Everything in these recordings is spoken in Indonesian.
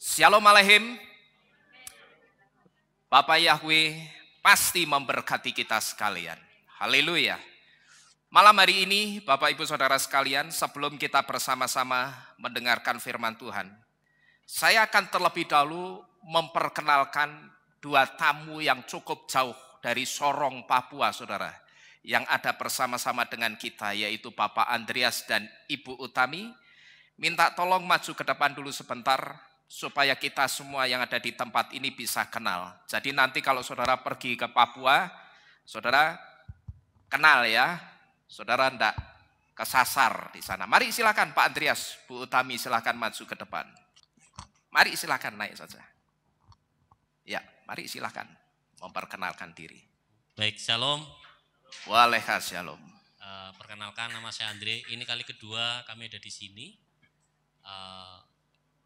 Shalom Aleichem. Bapak Yahweh pasti memberkati kita sekalian. Haleluya. Malam hari ini Bapak Ibu Saudara sekalian, sebelum kita bersama-sama mendengarkan firman Tuhan, saya akan terlebih dahulu memperkenalkan dua tamu yang cukup jauh dari Sorong, Papua, saudara, yang ada bersama-sama dengan kita, yaitu Bapak Andreas dan Ibu Utami. Minta tolong maju ke depan dulu sebentar, supaya kita semua yang ada di tempat ini bisa kenal. Jadi nanti kalau saudara pergi ke Papua, saudara kenal ya, saudara enggak kesasar di sana. Mari silakan Pak Andreas, Bu Utami, silakan maju ke depan. Mari silakan naik saja. Ya, mari silakan memperkenalkan diri. Baik, shalom. Waalaikumsalam. Perkenalkan, nama saya Andre. Ini kali kedua kami ada di sini.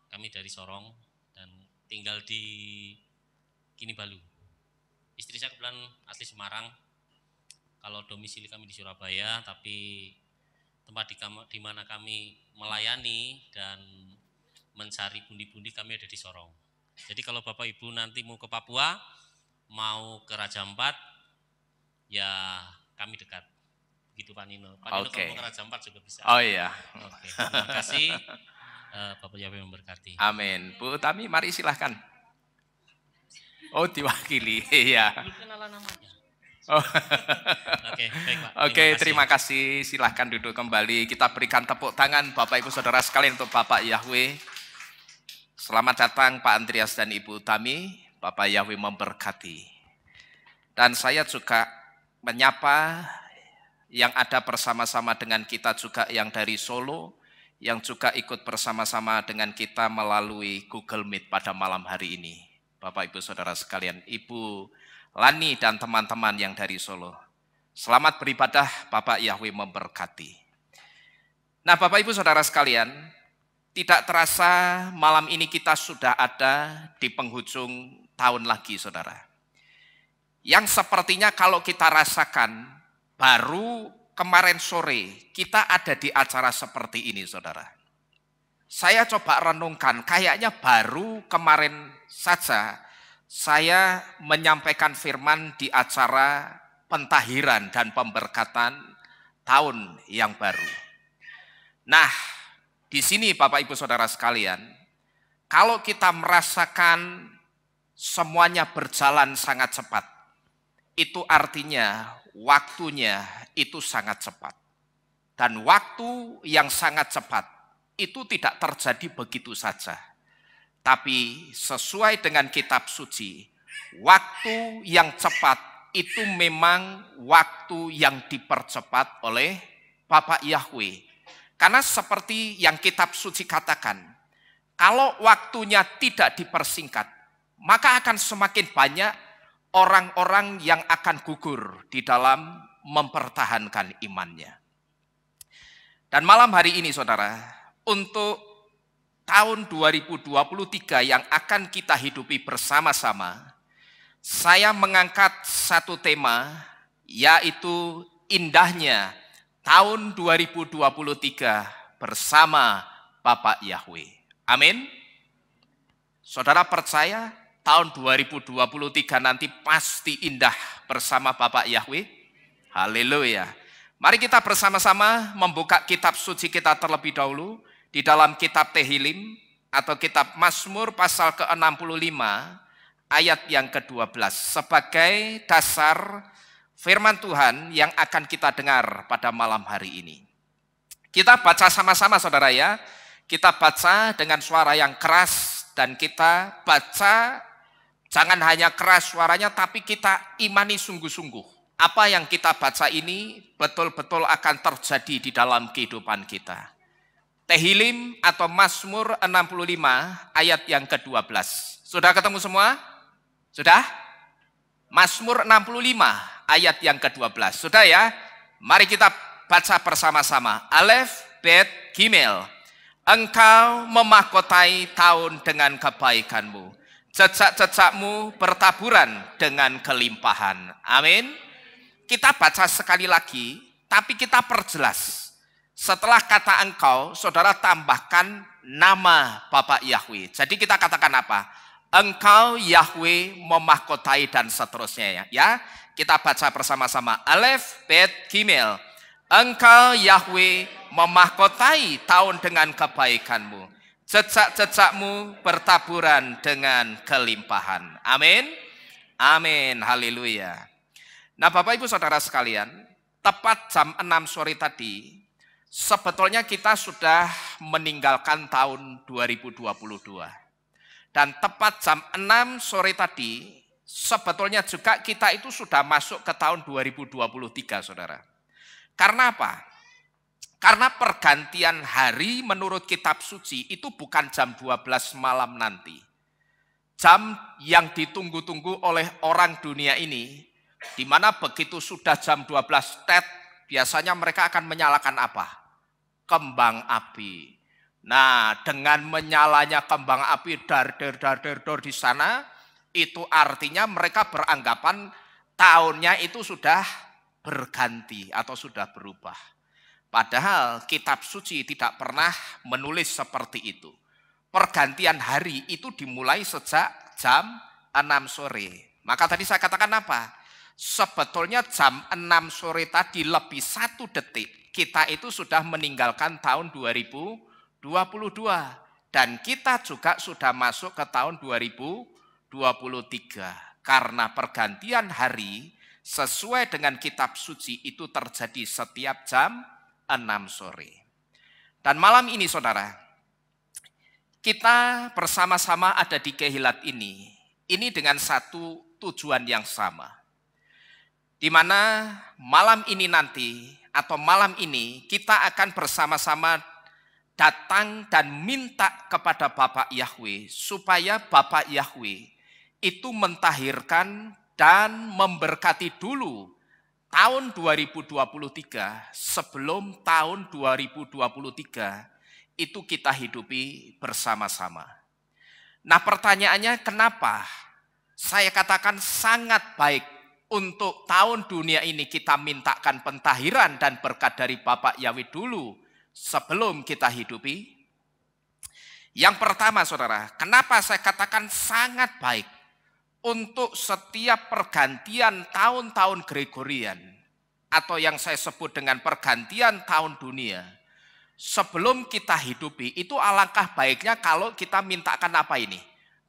Kami dari Sorong dan tinggal di Kinibalu. Istri saya kebetulan asli Semarang. Kalau domisili kami di Surabaya, tapi tempat di mana kami melayani dan mencari pundi-pundi kami ada di Sorong. Jadi kalau Bapak Ibu nanti mau ke Papua, mau ke Raja Ampat, ya kami dekat. Begitu Pak Nino. Pak Nino kalau mau ke Raja Ampat juga bisa. Oh iya. Oke, terima kasih. Bapak Yahweh memberkati. Amin. Bu Utami, mari silahkan. Oh, diwakili. Iya. Kenalan namanya. Oh. Oke, baik Pak. Oke, terima kasih. Silahkan duduk kembali. Kita berikan tepuk tangan Bapak Ibu Saudara sekalian untuk Bapak Yahweh. Selamat datang Pak Andreas dan Ibu Utami. Bapak Yahweh memberkati. Dan saya juga menyapa yang ada bersama-sama dengan kita juga yang dari Solo, yang juga ikut bersama-sama dengan kita melalui Google Meet pada malam hari ini. Bapak Ibu Saudara sekalian, Ibu Lani dan teman-teman yang dari Solo. Selamat beribadah, Bapak Yahweh memberkati. Nah Bapak Ibu Saudara sekalian, tidak terasa malam ini kita sudah ada di penghujung tahun lagi saudara. Yang sepertinya kalau kita rasakan, baru kemarin sore kita ada di acara seperti ini saudara. Saya coba renungkan, kayaknya baru kemarin saja saya menyampaikan firman di acara pentahiran dan pemberkatan tahun yang baru. Nah, di sini Bapak Ibu Saudara sekalian, kalau kita merasakan semuanya berjalan sangat cepat, itu artinya waktunya itu sangat cepat. Dan waktu yang sangat cepat itu tidak terjadi begitu saja. Tapi sesuai dengan kitab suci, waktu yang cepat itu memang waktu yang dipercepat oleh Bapak Yahweh. Karena seperti yang kitab suci katakan, kalau waktunya tidak dipersingkat, maka akan semakin banyak orang-orang yang akan gugur di dalam mempertahankan imannya. Dan malam hari ini saudara, untuk tahun 2023 yang akan kita hidupi bersama-sama, saya mengangkat satu tema, yaitu indahnya tahun 2023 bersama Bapak Yahweh. Amin. Saudara percaya tahun 2023 nanti pasti indah bersama Bapak Yahweh? Haleluya. Mari kita bersama-sama membuka kitab suci kita terlebih dahulu di dalam kitab Tehillim atau kitab Mazmur pasal ke-65 ayat yang ke-12 sebagai dasar firman Tuhan yang akan kita dengar pada malam hari ini. Kita baca sama-sama saudara ya. Kita baca dengan suara yang keras dan kita baca jangan hanya keras suaranya tapi kita imani sungguh-sungguh. Apa yang kita baca ini betul-betul akan terjadi di dalam kehidupan kita. Tehillim atau Mazmur 65 ayat yang ke-12. Sudah ketemu semua? Sudah? Mazmur 65 ayat yang ke-12. Sudah ya? Mari kita baca bersama-sama. Alef, Bet, Gimel. Engkau memahkotai tahun dengan kebaikanmu. Jejak-jejakmu bertaburan dengan kelimpahan. Amin. Kita baca sekali lagi, tapi kita perjelas. Setelah kata engkau, saudara tambahkan nama Bapak Yahweh. Jadi kita katakan apa? Engkau Yahweh memahkotai dan seterusnya ya. Kita baca bersama-sama. Alef, Bet, Gimel. Engkau Yahweh memahkotai tahun dengan kebaikanmu. Jejak-jejakmu bertaburan dengan kelimpahan. Amin. Amin. Haleluya. Nah Bapak Ibu Saudara sekalian, tepat jam 6 sore tadi, sebetulnya kita sudah meninggalkan tahun 2022. Dan tepat jam 6 sore tadi, sebetulnya juga kita itu sudah masuk ke tahun 2023, saudara. Karena apa? Karena pergantian hari menurut kitab suci itu bukan jam 12 malam nanti. Jam yang ditunggu-tunggu oleh orang dunia ini, di mana begitu sudah jam 12 tet, biasanya mereka akan menyalakan apa? Kembang api. Nah, dengan menyalanya kembang api dar di sana, itu artinya mereka beranggapan tahunnya itu sudah berganti atau sudah berubah. Padahal kitab suci tidak pernah menulis seperti itu. Pergantian hari itu dimulai sejak jam 6 sore. Maka tadi saya katakan apa? Sebetulnya jam 6 sore tadi lebih 1 detik kita itu sudah meninggalkan tahun 2022. Dan kita juga sudah masuk ke tahun 2023. Karena pergantian hari sesuai dengan kitab suci itu terjadi setiap jam 6 sore. Dan malam ini saudara, kita bersama-sama ada di Kehilat ini dengan satu tujuan yang sama. Di mana malam ini nanti atau malam ini kita akan bersama-sama datang dan minta kepada Bapak Yahweh supaya Bapak Yahweh itu mentahirkan dan memberkati dulu tahun 2023 sebelum tahun 2023 itu kita hidupi bersama-sama. Nah pertanyaannya kenapa saya katakan sangat baik untuk tahun dunia ini kita mintakan pentahiran dan berkat dari Bapak Yahweh dulu sebelum kita hidupi? Yang pertama saudara, kenapa saya katakan sangat baik untuk setiap pergantian tahun-tahun Gregorian atau yang saya sebut dengan pergantian tahun dunia, sebelum kita hidupi itu alangkah baiknya kalau kita mintakan apa ini?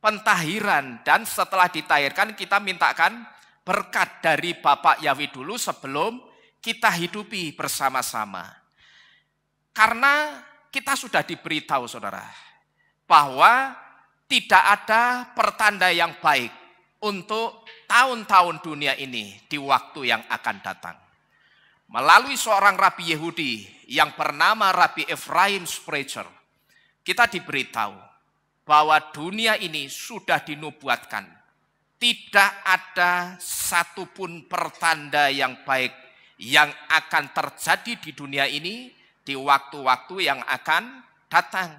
Pentahiran, dan setelah ditahirkan kita mintakan berkat dari Bapak Yahweh dulu sebelum kita hidupi bersama-sama. Karena kita sudah diberitahu saudara, bahwa tidak ada pertanda yang baik untuk tahun-tahun dunia ini di waktu yang akan datang. Melalui seorang Rabi Yehudi yang bernama Rabi Ephraim Sprecher, kita diberitahu bahwa dunia ini sudah dinubuatkan. Tidak ada satupun pertanda yang baik yang akan terjadi di dunia ini di waktu-waktu yang akan datang.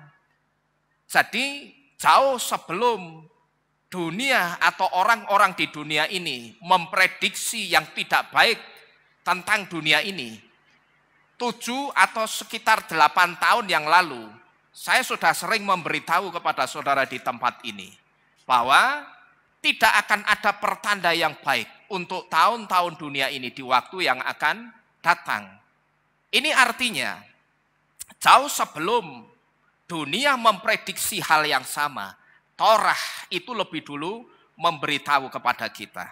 Jadi jauh sebelum dunia atau orang-orang di dunia ini memprediksi yang tidak baik tentang dunia ini, 7 atau sekitar 8 tahun yang lalu, saya sudah sering memberitahu kepada saudara di tempat ini bahwa tidak akan ada pertanda yang baik untuk tahun-tahun dunia ini di waktu yang akan datang. Ini artinya jauh sebelum dunia memprediksi hal yang sama, Torah itu lebih dulu memberitahu kepada kita.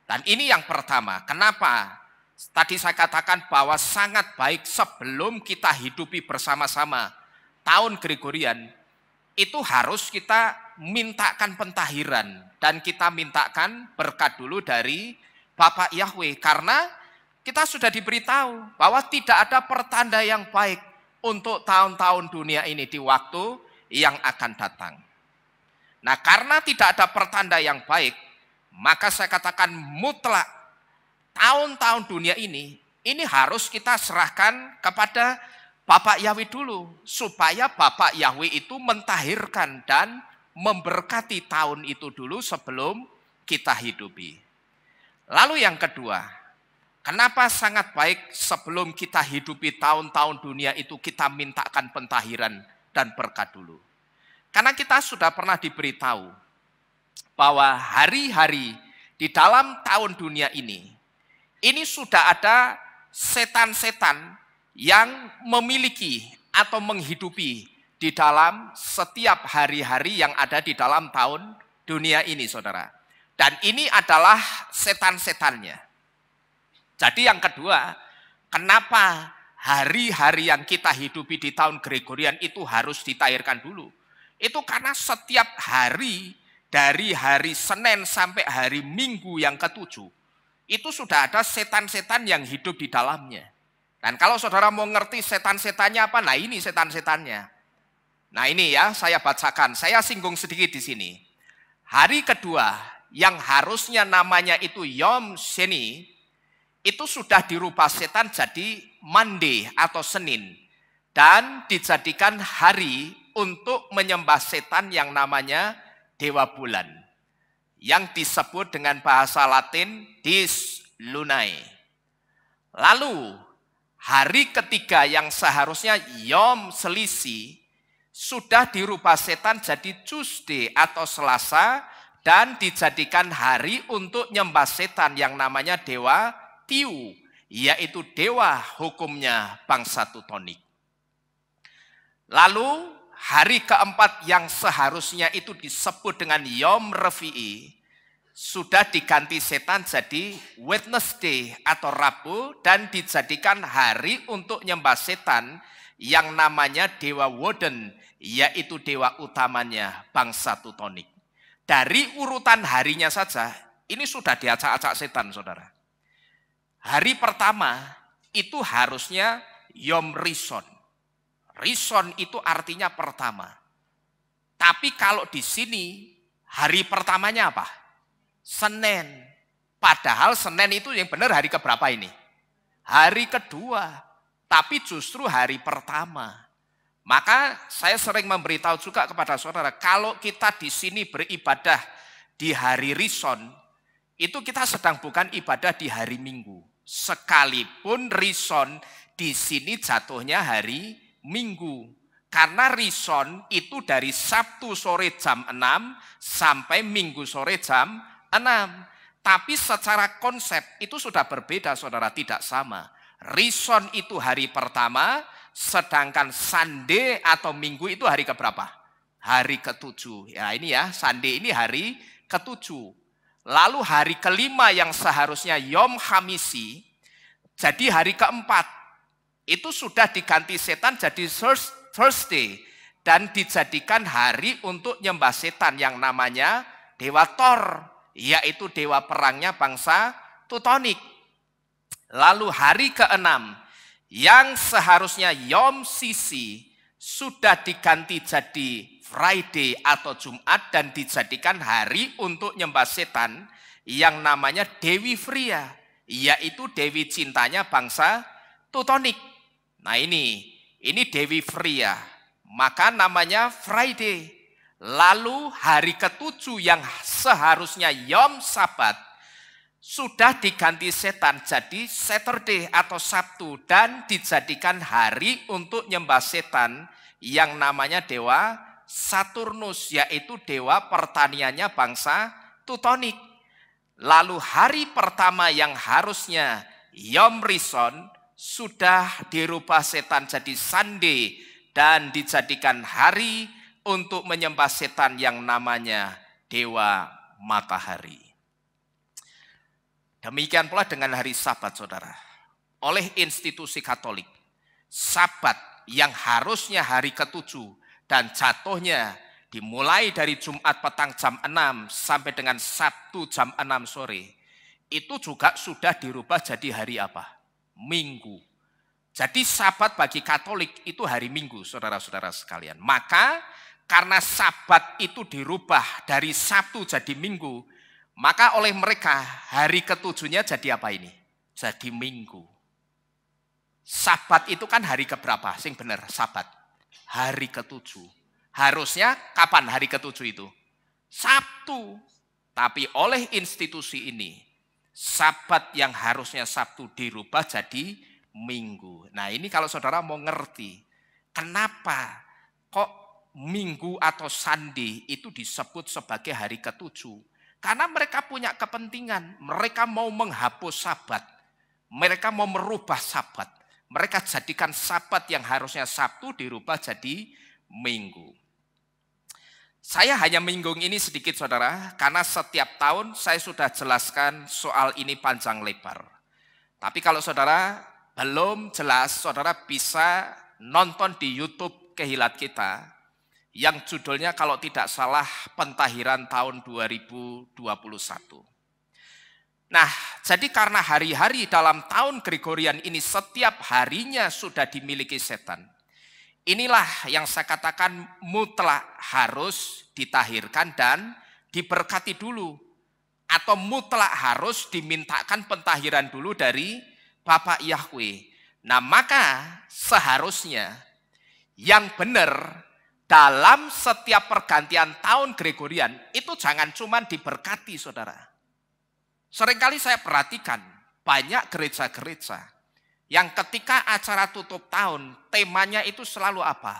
Dan ini yang pertama. Kenapa? Tadi saya katakan bahwa sangat baik sebelum kita hidupi bersama-sama tahun Gregorian, itu harus kita mintakan pentahiran dan kita mintakan berkat dulu dari Bapak Yahweh. Karena kita sudah diberitahu bahwa tidak ada pertanda yang baik untuk tahun-tahun dunia ini di waktu yang akan datang. Nah, karena tidak ada pertanda yang baik, maka saya katakan mutlak tahun-tahun dunia ini harus kita serahkan kepada Bapak Yahweh dulu, supaya Bapak Yahweh itu mentahirkan dan memberkati tahun itu dulu sebelum kita hidupi. Lalu yang kedua, Kenapa sangat baik sebelum kita hidupi tahun-tahun dunia itu kita mintakan pentahiran dan berkat dulu. Karena kita sudah pernah diberitahu bahwa hari-hari di dalam tahun dunia ini sudah ada setan-setan yang memiliki atau menghidupi di dalam setiap hari-hari yang ada di dalam tahun dunia ini, saudara. Dan ini adalah setan-setannya. Jadi yang kedua, kenapa hari-hari yang kita hidupi di tahun Gregorian itu harus ditahirkan dulu? Itu karena setiap hari, dari hari Senin sampai hari Minggu yang ketujuh, itu sudah ada setan-setan yang hidup di dalamnya. Dan kalau saudara mau ngerti setan-setannya apa, nah ini setan-setannya. Nah ini ya, saya bacakan, saya singgung sedikit di sini. Hari kedua, yang harusnya namanya itu Yom Sheni, itu sudah dirubah setan jadi Monday atau Senin. Dan dijadikan hari untuk menyembah setan yang namanya Dewa Bulan. Yang disebut dengan bahasa Latin Dis Lunae. Lalu hari ketiga yang seharusnya Yom Selisi sudah dirubah setan jadi Tuesday atau Selasa. Dan dijadikan hari untuk nyembah setan yang namanya Dewa Tiu, yaitu dewa hukumnya bangsa Teutonik. Lalu hari keempat yang seharusnya itu disebut dengan Yom Revi'i sudah diganti setan jadi Wednesday atau Rabu dan dijadikan hari untuk nyembah setan yang namanya Dewa Woden, yaitu dewa utamanya bangsa Teutonik. Dari urutan harinya saja ini sudah diacak-acak setan, saudara. Hari pertama itu harusnya Yom Rishon. Rishon itu artinya pertama. Tapi kalau di sini hari pertamanya apa? Senin. Padahal Senin itu yang benar hari keberapa ini? Hari kedua. Tapi justru hari pertama. Maka saya sering memberitahu juga kepada saudara, kalau kita di sini beribadah di hari Rishon, itu kita sedang bukan ibadah di hari Minggu. Sekalipun Rishon di sini jatuhnya hari Minggu. Karena Rishon itu dari Sabtu sore jam 6 sampai Minggu sore jam 6. Tapi secara konsep itu sudah berbeda, saudara, tidak sama. Rishon itu hari pertama, sedangkan Sunday atau Minggu itu hari keberapa? Hari ketujuh. Ya ini ya, Sunday ini hari ketujuh. Lalu hari kelima yang seharusnya Yom Hamisi, jadi hari keempat. Itu sudah diganti setan jadi Thursday. Dan dijadikan hari untuk nyembah setan yang namanya Dewa Thor, yaitu dewa perangnya bangsa Teutonik. Lalu hari keenam, yang seharusnya Yom Sisi, sudah diganti jadi Friday atau Jumat dan dijadikan hari untuk nyembah setan yang namanya Dewi Fria, yaitu dewi cintanya bangsa Teutonik. Nah ini Dewi Fria, maka namanya Friday. Lalu hari ketujuh yang seharusnya Yom Sabat sudah diganti setan jadi Saturday atau Sabtu dan dijadikan hari untuk nyembah setan yang namanya Dewa Saturnus, yaitu dewa pertaniannya bangsa Teutonik. Lalu hari pertama yang harusnya Yom Rishon sudah dirubah setan jadi Sunday dan dijadikan hari untuk menyembah setan yang namanya Dewa Matahari. Demikian pula dengan hari Sabat, saudara. Oleh institusi Katolik, Sabat yang harusnya hari ketujuh dan jatuhnya dimulai dari Jumat petang jam 6 sampai dengan Sabtu jam 6 sore, itu juga sudah dirubah jadi hari apa? Minggu. Jadi Sabat bagi Katolik itu hari Minggu, saudara-saudara sekalian. Maka karena Sabat itu dirubah dari Sabtu jadi Minggu, maka oleh mereka hari ketujuhnya jadi apa ini? Jadi Minggu. Sabat itu kan hari keberapa? Sing bener, Sabat. Hari ketujuh. Harusnya kapan hari ketujuh itu? Sabtu. Tapi oleh institusi ini, Sabat yang harusnya Sabtu dirubah jadi Minggu. Nah ini kalau saudara mau ngerti, kenapa kok Minggu atau Sandi itu disebut sebagai hari ketujuh? Karena mereka punya kepentingan, mereka mau menghapus Sabat, mereka mau merubah Sabat. Mereka jadikan Sabat yang harusnya Sabtu dirubah jadi Minggu. Saya hanya menyinggung ini sedikit saudara, karena setiap tahun saya sudah jelaskan soal ini panjang lebar. Tapi kalau saudara belum jelas, saudara bisa nonton di YouTube Kehilat Kita, yang judulnya kalau tidak salah Pentahiran tahun 2021. Nah, jadi karena hari-hari dalam tahun Gregorian ini setiap harinya sudah dimiliki setan. Inilah yang saya katakan mutlak harus ditahirkan dan diberkati dulu. Atau mutlak harus dimintakan pentahiran dulu dari Bapak Yahweh. Nah maka seharusnya yang benar dalam setiap pergantian tahun Gregorian itu jangan cuma diberkati saudara. Seringkali saya perhatikan banyak gereja-gereja yang ketika acara tutup tahun temanya itu selalu apa?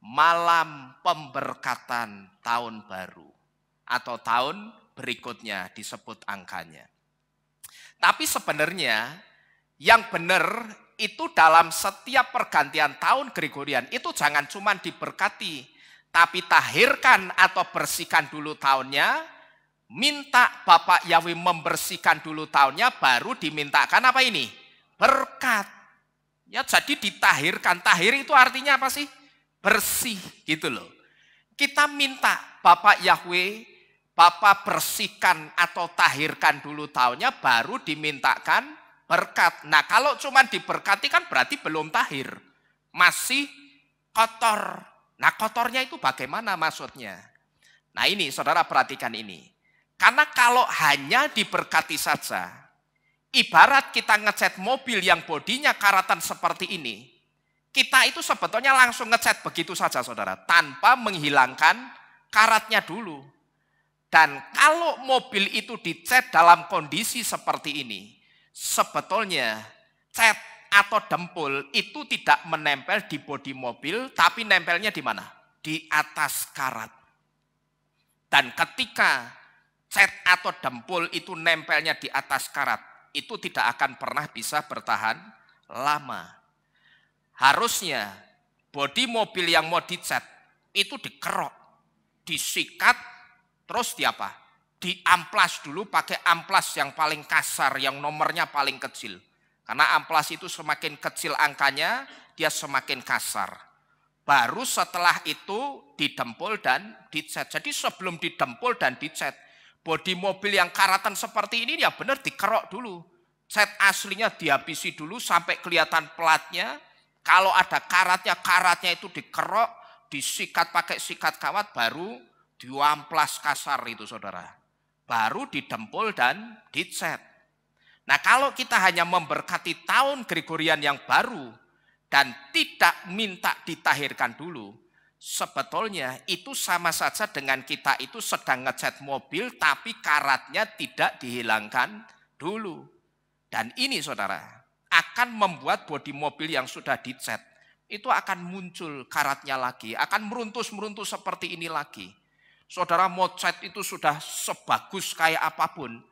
Malam pemberkatan tahun baru atau tahun berikutnya disebut angkanya. Tapi sebenarnya yang benar itu dalam setiap pergantian tahun Gregorian itu jangan cuma diberkati, tapi tahirkan atau bersihkan dulu tahunnya. Minta Bapak Yahweh membersihkan dulu tahunnya, baru dimintakan apa ini? Berkat. Ya jadi ditahirkan. Tahir itu artinya apa sih? Bersih gitu loh. Kita minta Bapak Yahweh, Bapak bersihkan atau tahirkan dulu tahunnya, baru dimintakan berkat. Nah kalau cuma diberkati kan berarti belum tahir. Masih kotor. Nah kotornya itu bagaimana maksudnya? Nah ini saudara perhatikan ini. Karena kalau hanya diberkati saja, ibarat kita ngecat mobil yang bodinya karatan seperti ini, kita itu sebetulnya langsung ngecat begitu saja saudara, tanpa menghilangkan karatnya dulu. Dan kalau mobil itu dicat dalam kondisi seperti ini, sebetulnya cat atau dempul itu tidak menempel di bodi mobil, tapi nempelnya di mana? Di atas karat. Dan ketika cat atau dempul itu nempelnya di atas karat, itu tidak akan pernah bisa bertahan lama. Harusnya bodi mobil yang mau dicat itu dikerok, disikat, terus diapa? Diamplas dulu pakai amplas yang paling kasar, yang nomornya paling kecil. Karena amplas itu semakin kecil angkanya, dia semakin kasar. Baru setelah itu didempul dan dicat. Jadi sebelum didempul dan dicat, bodi mobil yang karatan seperti ini ya benar dikerok dulu. Cat aslinya dihabisi dulu sampai kelihatan platnya. Kalau ada karatnya itu dikerok, disikat pakai sikat kawat, baru diamplas kasar itu saudara. Baru didempul dan dicat. Nah kalau kita hanya memberkati tahun Gregorian yang baru dan tidak minta ditahirkan dulu, sebetulnya itu sama saja dengan kita itu sedang ngecat mobil tapi karatnya tidak dihilangkan dulu. Dan ini saudara akan membuat bodi mobil yang sudah dicat itu akan muncul karatnya lagi, akan meruntus-meruntus seperti ini lagi. Saudara mau cat itu sudah sebagus kayak apapun,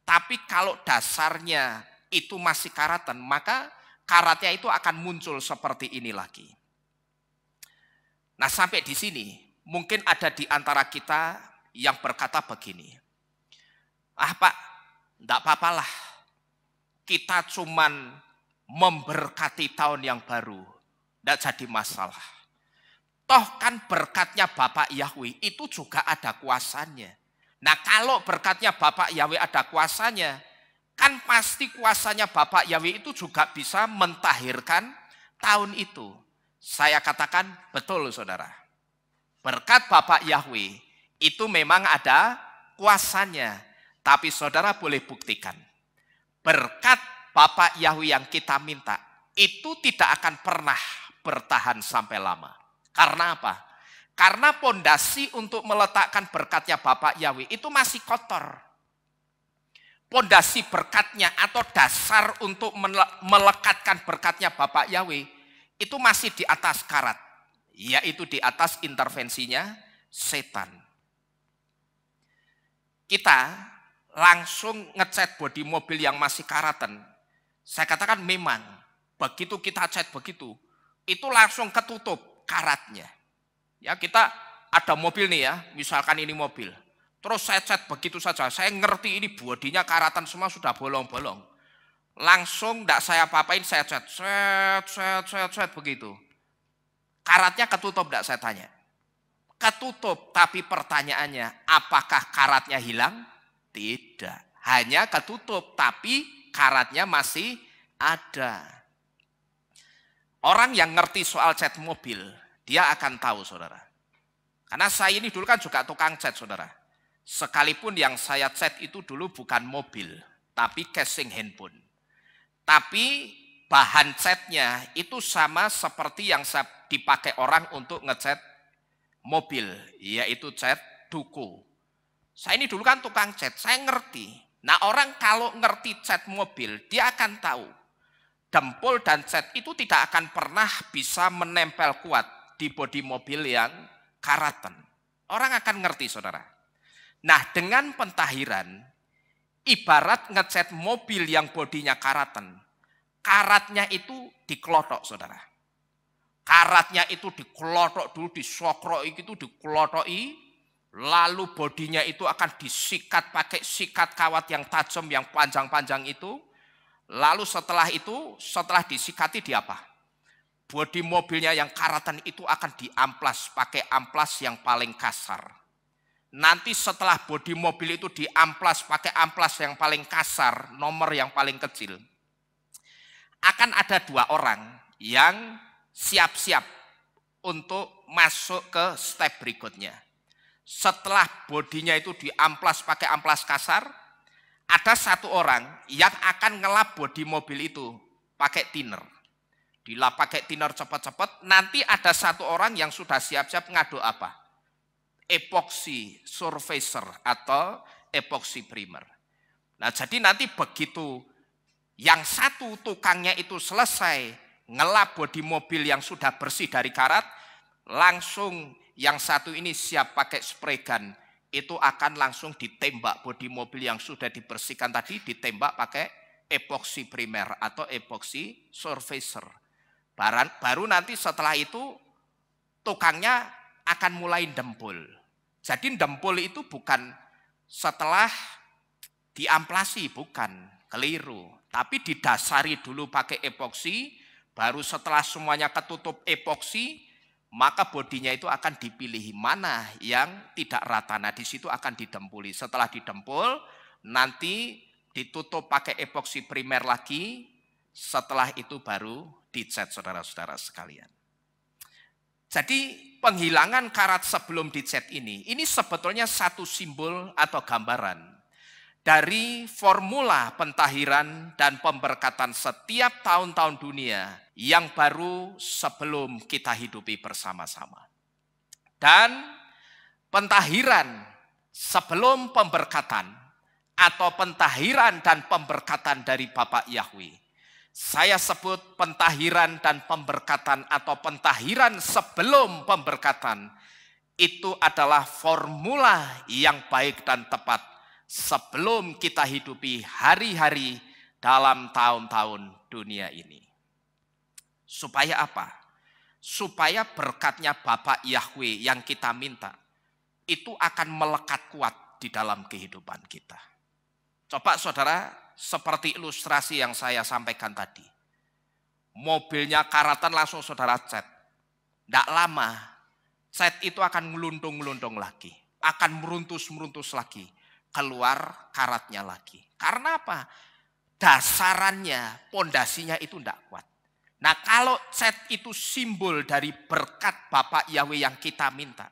tapi kalau dasarnya itu masih karatan, maka karatnya itu akan muncul seperti ini lagi. Nah sampai di sini mungkin ada di antara kita yang berkata begini, ah Pak, enggak apa-apalah, kita cuman memberkati tahun yang baru, enggak jadi masalah. Toh kan berkatnya Bapak Yahweh itu juga ada kuasanya. Nah kalau berkatnya Bapak Yahweh ada kuasanya, kan pasti kuasanya Bapak Yahweh itu juga bisa mentahirkan tahun itu. Saya katakan betul saudara. Berkat Bapak Yahweh itu memang ada kuasanya. Tapi saudara boleh buktikan. Berkat Bapak Yahweh yang kita minta itu tidak akan pernah bertahan sampai lama. Karena apa? Karena pondasi untuk meletakkan berkatnya Bapak Yahweh itu masih kotor. pondasi berkatnya atau dasar untuk melekatkan berkatnya Bapak Yahweh itu masih di atas karat, yaitu di atas intervensinya setan. Kita langsung ngecat bodi mobil yang masih karatan. Saya katakan memang begitu kita cat begitu, itu langsung ketutup karatnya. Ya, kita ada mobil nih ya, misalkan ini mobil. Terus saya cat begitu saja, saya ngerti ini bodinya karatan semua sudah bolong-bolong. Langsung tidak saya apa-apain, saya cat, set begitu. Karatnya ketutup, tidak saya tanya. Ketutup, tapi pertanyaannya, apakah karatnya hilang? Tidak. Hanya ketutup, tapi karatnya masih ada. Orang yang ngerti soal cat mobil, dia akan tahu, saudara. Karena saya ini dulu kan juga tukang cat, saudara. Sekalipun yang saya cat itu dulu bukan mobil, tapi casing handphone. Tapi bahan catnya itu sama seperti yang dipakai orang untuk ngecat mobil, yaitu cat duku. Saya ini dulu kan tukang cat, saya ngerti. Nah, orang kalau ngerti cat mobil, dia akan tahu. Dempul dan cat itu tidak akan pernah bisa menempel kuat di bodi mobil yang karatan. Orang akan ngerti, saudara. Nah, dengan pentahiran, ibarat ngecat mobil yang bodinya karatan, karatnya itu dikelotok, saudara. Karatnya itu dikelotok dulu, disokroki itu dikelotoki, lalu bodinya itu akan disikat pakai sikat kawat yang tajam, yang panjang-panjang itu. Lalu setelah itu, setelah disikati di apa? Bodi mobilnya yang karatan itu akan diamplas pakai amplas yang paling kasar. Nanti setelah bodi mobil itu diamplas pakai amplas yang paling kasar, nomor yang paling kecil, akan ada dua orang yang siap-siap untuk masuk ke step berikutnya. Setelah bodinya itu diamplas pakai amplas kasar, ada satu orang yang akan ngelap bodi mobil itu pakai thinner. Dilap pakai thinner cepat-cepat, nanti ada satu orang yang sudah siap-siap ngaduk apa? Epoxy surfacer atau epoxy primer. Nah, jadi nanti begitu yang satu tukangnya itu selesai ngelap bodi mobil yang sudah bersih dari karat, langsung yang satu ini siap pakai spray gun, itu akan langsung ditembak bodi mobil yang sudah dibersihkan tadi, ditembak pakai epoxy primer atau epoxy surfacer. Baru nanti setelah itu tukangnya akan mulai dempul. Jadi dempul itu bukan setelah diamplasi, bukan, keliru. Tapi didasari dulu pakai epoksi, baru setelah semuanya ketutup epoksi, maka bodinya itu akan dipilih mana yang tidak rata. Nah, di situ akan didempuli. Setelah didempul, nanti ditutup pakai epoksi primer lagi, setelah itu baru dicat, saudara-saudara sekalian. Jadi penghilangan karat sebelum dicat ini sebetulnya satu simbol atau gambaran dari formula pentahiran dan pemberkatan setiap tahun-tahun dunia yang baru sebelum kita hidupi bersama-sama. Dan pentahiran sebelum pemberkatan atau pentahiran dan pemberkatan dari Bapak Yahweh, saya sebut pentahiran dan pemberkatan atau pentahiran sebelum pemberkatan, itu adalah formula yang baik dan tepat sebelum kita hidupi hari-hari dalam tahun-tahun dunia ini. Supaya apa? Supaya berkatnya Bapak Yahweh yang kita minta itu akan melekat kuat di dalam kehidupan kita. Coba saudara, seperti ilustrasi yang saya sampaikan tadi. Mobilnya karatan langsung saudara cat. Tidak lama, cat itu akan meluntung-meluntung lagi. Akan meruntus-meruntus lagi. Keluar karatnya lagi. Karena apa? Dasarannya, pondasinya itu tidak kuat. Nah, kalau cat itu simbol dari berkat Bapak Yahweh yang kita minta.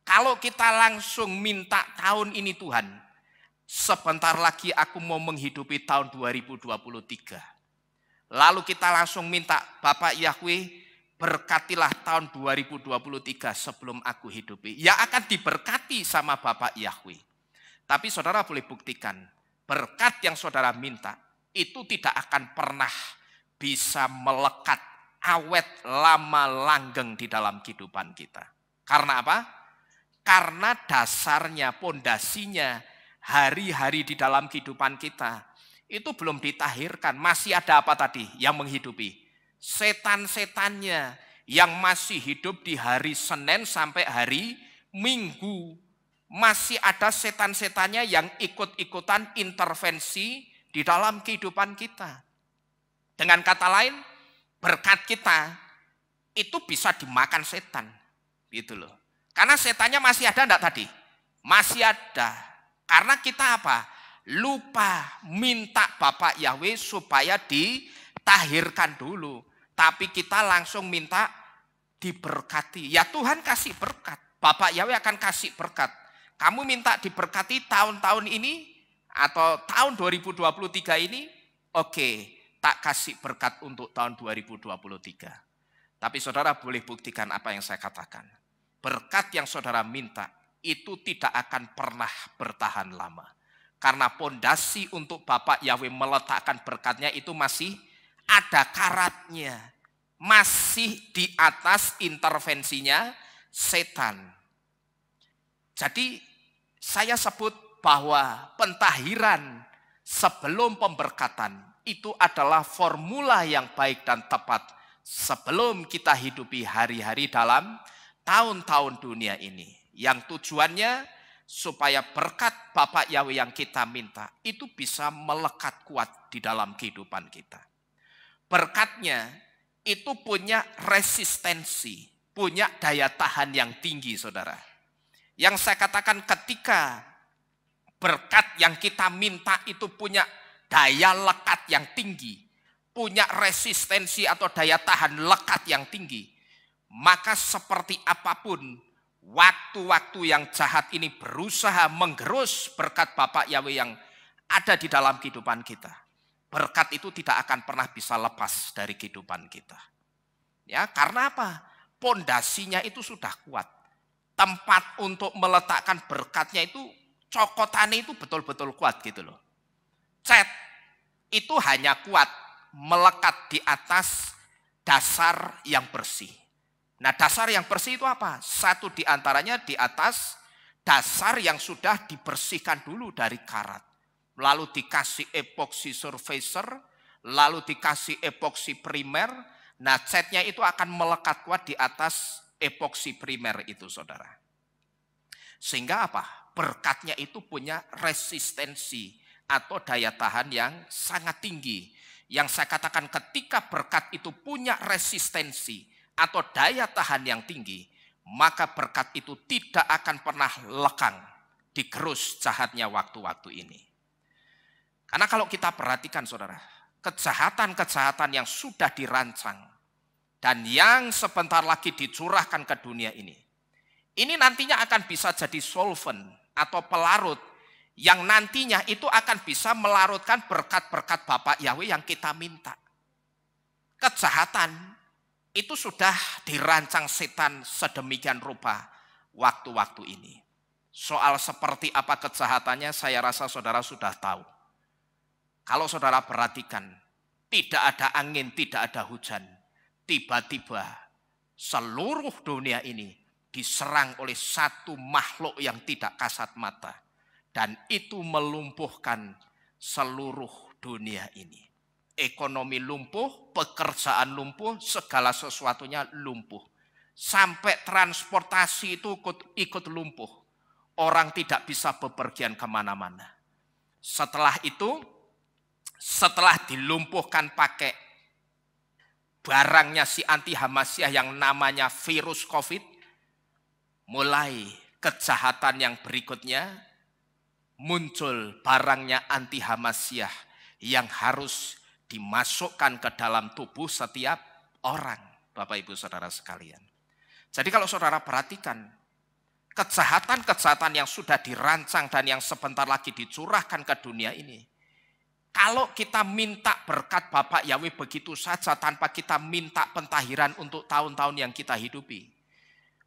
Kalau kita langsung minta tahun ini Tuhan, sebentar lagi aku mau menghidupi tahun 2023. Lalu kita langsung minta, Bapak Yahweh, berkatilah tahun 2023 sebelum aku hidupi. Ya akan diberkati sama Bapak Yahweh. Tapi saudara boleh buktikan, berkat yang saudara minta itu tidak akan pernah bisa melekat awet lama langgeng di dalam kehidupan kita. Karena apa? Karena dasarnya, pondasinya, hari-hari di dalam kehidupan kita itu belum ditahirkan. Masih ada apa tadi yang menghidupi? Setan-setannya yang masih hidup di hari Senin sampai hari Minggu. Masih ada setan-setannya yang ikut-ikutan intervensi di dalam kehidupan kita. Dengan kata lain, berkat kita itu bisa dimakan setan. Gitu loh. Karena setannya masih ada enggak tadi? Masih ada. Karena kita apa? Lupa minta Bapak Yahweh supaya ditahirkan dulu. Tapi kita langsung minta diberkati. Ya Tuhan kasih berkat. Bapak Yahweh akan kasih berkat. Kamu minta diberkati tahun-tahun ini atau tahun 2023 ini, oke, tak kasih berkat untuk tahun 2023. Tapi saudara boleh buktikan apa yang saya katakan. Berkat yang saudara minta itu tidak akan pernah bertahan lama. Karena pondasi untuk Bapak Yahweh meletakkan berkatnya itu masih ada karatnya. Masih di atas intervensinya setan. Jadi saya sebut bahwa pentahiran sebelum pemberkatan itu adalah formula yang baik dan tepat sebelum kita hidupi hari-hari dalam tahun-tahun dunia ini. Yang tujuannya supaya berkat Bapak Yahweh yang kita minta itu bisa melekat kuat di dalam kehidupan kita. Berkatnya itu punya resistensi, punya daya tahan yang tinggi, saudara. Yang saya katakan ketika berkat yang kita minta itu punya daya lekat yang tinggi, punya resistensi atau daya tahan lekat yang tinggi, maka seperti apapun waktu-waktu yang jahat ini berusaha menggerus berkat Bapak Yahweh yang ada di dalam kehidupan kita, berkat itu tidak akan pernah bisa lepas dari kehidupan kita. Ya, karena apa? Pondasinya itu sudah kuat. Tempat untuk meletakkan berkatnya itu, cokotannya itu betul-betul kuat gitu loh. Cat itu hanya kuat melekat di atas dasar yang bersih. Nah, dasar yang bersih itu apa? Satu di antaranya di atas dasar yang sudah dibersihkan dulu dari karat. Lalu dikasih epoxy surfacer, lalu dikasih epoxy primer. Nah, catnya itu akan melekat kuat di atas epoxy primer itu, saudara. Sehingga apa? Berkatnya itu punya resistensi atau daya tahan yang sangat tinggi. Yang saya katakan ketika berkat itu punya resistensi atau daya tahan yang tinggi, maka berkat itu tidak akan pernah lekang digerus jahatnya waktu-waktu ini. Karena kalau kita perhatikan, saudara, kejahatan-kejahatan yang sudah dirancang dan yang sebentar lagi dicurahkan ke dunia ini nantinya akan bisa jadi solvent atau pelarut yang nantinya itu akan bisa melarutkan berkat-berkat Bapak Yahweh yang kita minta. Kejahatan itu sudah dirancang setan sedemikian rupa waktu-waktu ini. Soal seperti apa kejahatannya saya rasa saudara sudah tahu. Kalau saudara perhatikan, tidak ada angin, tidak ada hujan. Tiba-tiba seluruh dunia ini diserang oleh satu makhluk yang tidak kasat mata. Dan itu melumpuhkan seluruh dunia ini. Ekonomi lumpuh, pekerjaan lumpuh, segala sesuatunya lumpuh. Sampai transportasi itu ikut lumpuh. Orang tidak bisa bepergian kemana-mana. Setelah itu, setelah dilumpuhkan pakai barangnya si anti Hamasyah yang namanya virus COVID, mulai kejahatan yang berikutnya muncul barangnya anti Hamasyah yang harus dimasukkan ke dalam tubuh setiap orang, Bapak Ibu Saudara sekalian. Jadi kalau saudara perhatikan, kejahatan-kejahatan yang sudah dirancang dan yang sebentar lagi dicurahkan ke dunia ini, kalau kita minta berkat Bapak Yahweh begitu saja tanpa kita minta pentahiran untuk tahun-tahun yang kita hidupi,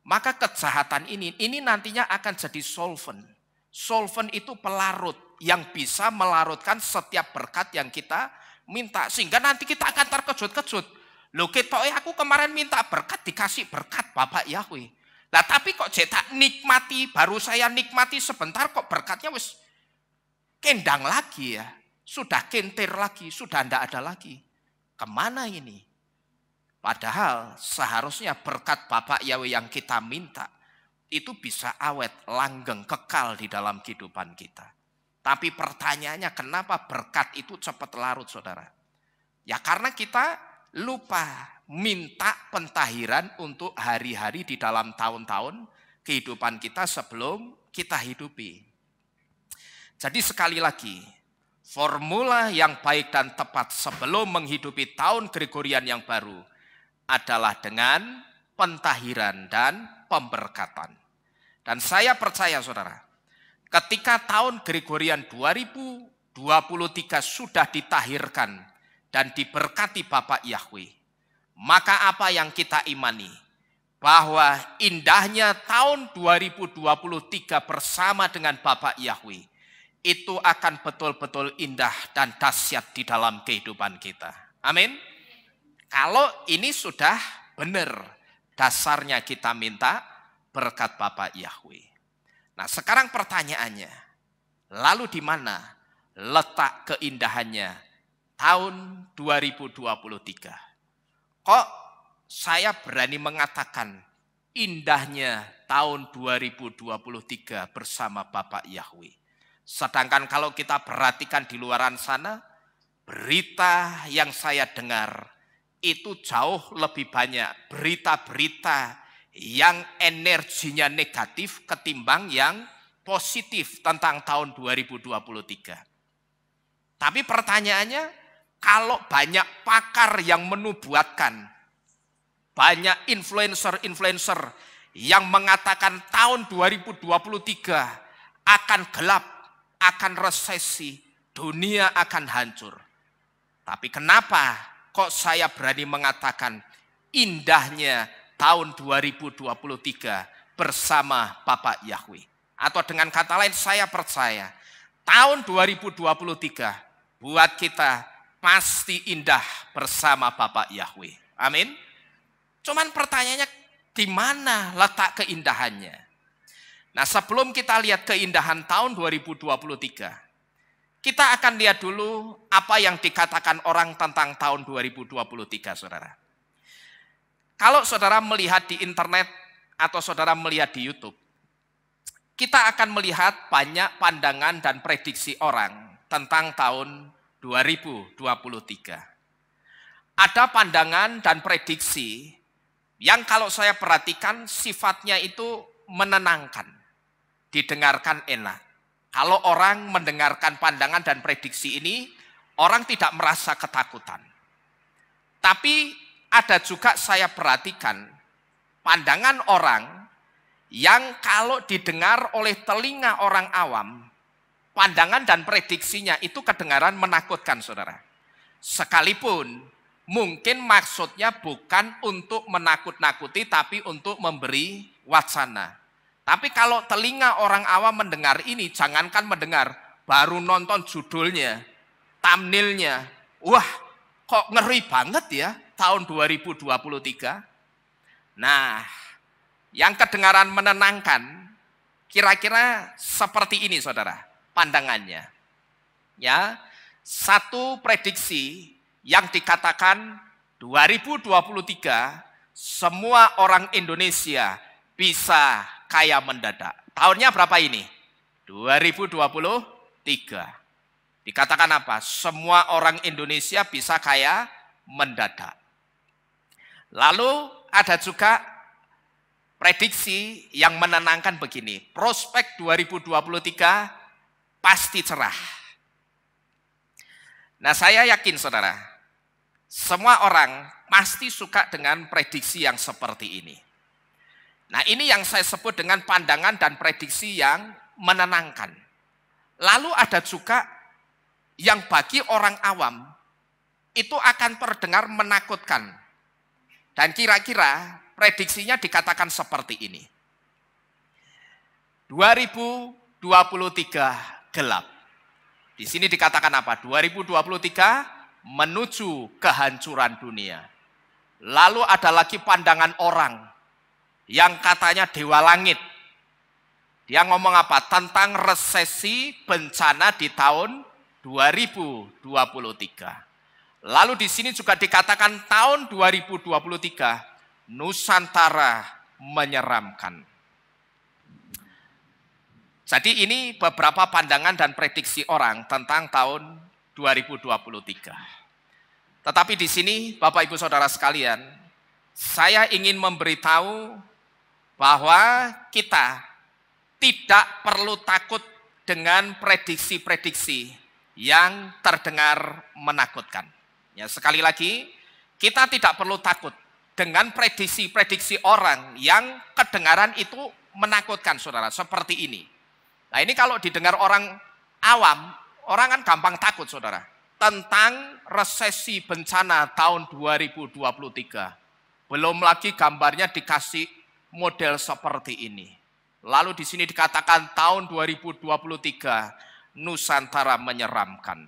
maka kejahatan ini nantinya akan jadi solvent. Solvent itu pelarut yang bisa melarutkan setiap berkat yang kita minta. Sehingga nanti kita akan terkejut-kejut. Loh aku kemarin minta berkat, dikasih berkat Bapak Yahweh. Lah tapi kok tak nikmati, baru saya nikmati sebentar kok berkatnya wis kendang lagi ya. Sudah kentir lagi, sudah tidak ada lagi. Kemana ini? Padahal seharusnya berkat Bapak Yahweh yang kita minta itu bisa awet, langgeng, kekal di dalam kehidupan kita. Tapi pertanyaannya kenapa berkat itu cepat larut saudara? Ya karena kita lupa minta pentahiran untuk hari-hari di dalam tahun-tahun kehidupan kita sebelum kita hidupi. Jadi sekali lagi, formula yang baik dan tepat sebelum menghidupi tahun Gregorian yang baru adalah dengan pentahiran dan pemberkatan. Dan saya percaya saudara, ketika tahun Gregorian 2023 sudah ditahirkan dan diberkati Bapak Yahweh, maka apa yang kita imani? Bahwa indahnya tahun 2023 bersama dengan Bapak Yahweh, itu akan betul-betul indah dan dahsyat di dalam kehidupan kita. Amin. Kalau ini sudah benar, dasarnya kita minta berkat Bapak Yahweh. Nah sekarang pertanyaannya, lalu di mana letak keindahannya tahun 2023? Kok saya berani mengatakan indahnya tahun 2023 bersama Bapak Yahweh. Sedangkan kalau kita perhatikan di luaran sana, berita yang saya dengar itu jauh lebih banyak berita-berita yang energinya negatif ketimbang yang positif tentang tahun 2023. Tapi pertanyaannya, kalau banyak pakar yang menubuatkan, banyak influencer-influencer yang mengatakan tahun 2023 akan gelap, akan resesi, dunia akan hancur. Tapi kenapa kok saya berani mengatakan indahnya tahun 2023 bersama Bapak Yahweh? Atau dengan kata lain, saya percaya tahun 2023 buat kita pasti indah bersama Bapak Yahweh. Amin. Cuman pertanyaannya, di mana letak keindahannya? Nah, sebelum kita lihat keindahan tahun 2023, kita akan lihat dulu apa yang dikatakan orang tentang tahun 2023, saudara. Kalau saudara melihat di internet atau saudara melihat di YouTube, kita akan melihat banyak pandangan dan prediksi orang tentang tahun 2023. Ada pandangan dan prediksi yang kalau saya perhatikan sifatnya itu menenangkan, didengarkan enak. Kalau orang mendengarkan pandangan dan prediksi ini, orang tidak merasa ketakutan. Tapi ada juga saya perhatikan pandangan orang yang kalau didengar oleh telinga orang awam, pandangan dan prediksinya itu kedengaran menakutkan, saudara. Sekalipun mungkin maksudnya bukan untuk menakut-nakuti, tapi untuk memberi wacana. Tapi kalau telinga orang awam mendengar ini, jangankan mendengar, baru nonton judulnya, thumbnailnya, wah kok ngeri banget ya tahun 2023. Nah, yang kedengaran menenangkan, kira-kira seperti ini saudara, pandangannya. Ya, satu prediksi yang dikatakan 2023 semua orang Indonesia bisa kaya mendadak. Tahunnya berapa ini? 2023. Dikatakan apa? Semua orang Indonesia bisa kaya mendadak. Lalu ada juga prediksi yang menenangkan begini, prospek 2023 pasti cerah. Nah saya yakin saudara, semua orang pasti suka dengan prediksi yang seperti ini. Nah ini yang saya sebut dengan pandangan dan prediksi yang menenangkan. Lalu ada juga yang bagi orang awam itu akan terdengar menakutkan. Dan kira-kira prediksinya dikatakan seperti ini. 2023 gelap. Di sini dikatakan apa? 2023 menuju kehancuran dunia. Lalu ada lagi pandangan orang yang katanya dewa langit. Dia ngomong apa? Tentang resesi bencana di tahun 2023. Lalu di sini juga dikatakan tahun 2023 Nusantara menyeramkan. Jadi ini beberapa pandangan dan prediksi orang tentang tahun 2023. Tetapi di sini Bapak Ibu Saudara sekalian, saya ingin memberitahu bahwa kita tidak perlu takut dengan prediksi-prediksi yang terdengar menakutkan. Ya, sekali lagi, kita tidak perlu takut dengan prediksi-prediksi orang yang kedengaran itu menakutkan, saudara, seperti ini. Nah, ini kalau didengar orang awam, orang kan gampang takut, saudara, tentang resesi bencana tahun 2023. Belum lagi gambarnya dikasih model seperti ini. Lalu di sini dikatakan tahun 2023 Nusantara menyeramkan.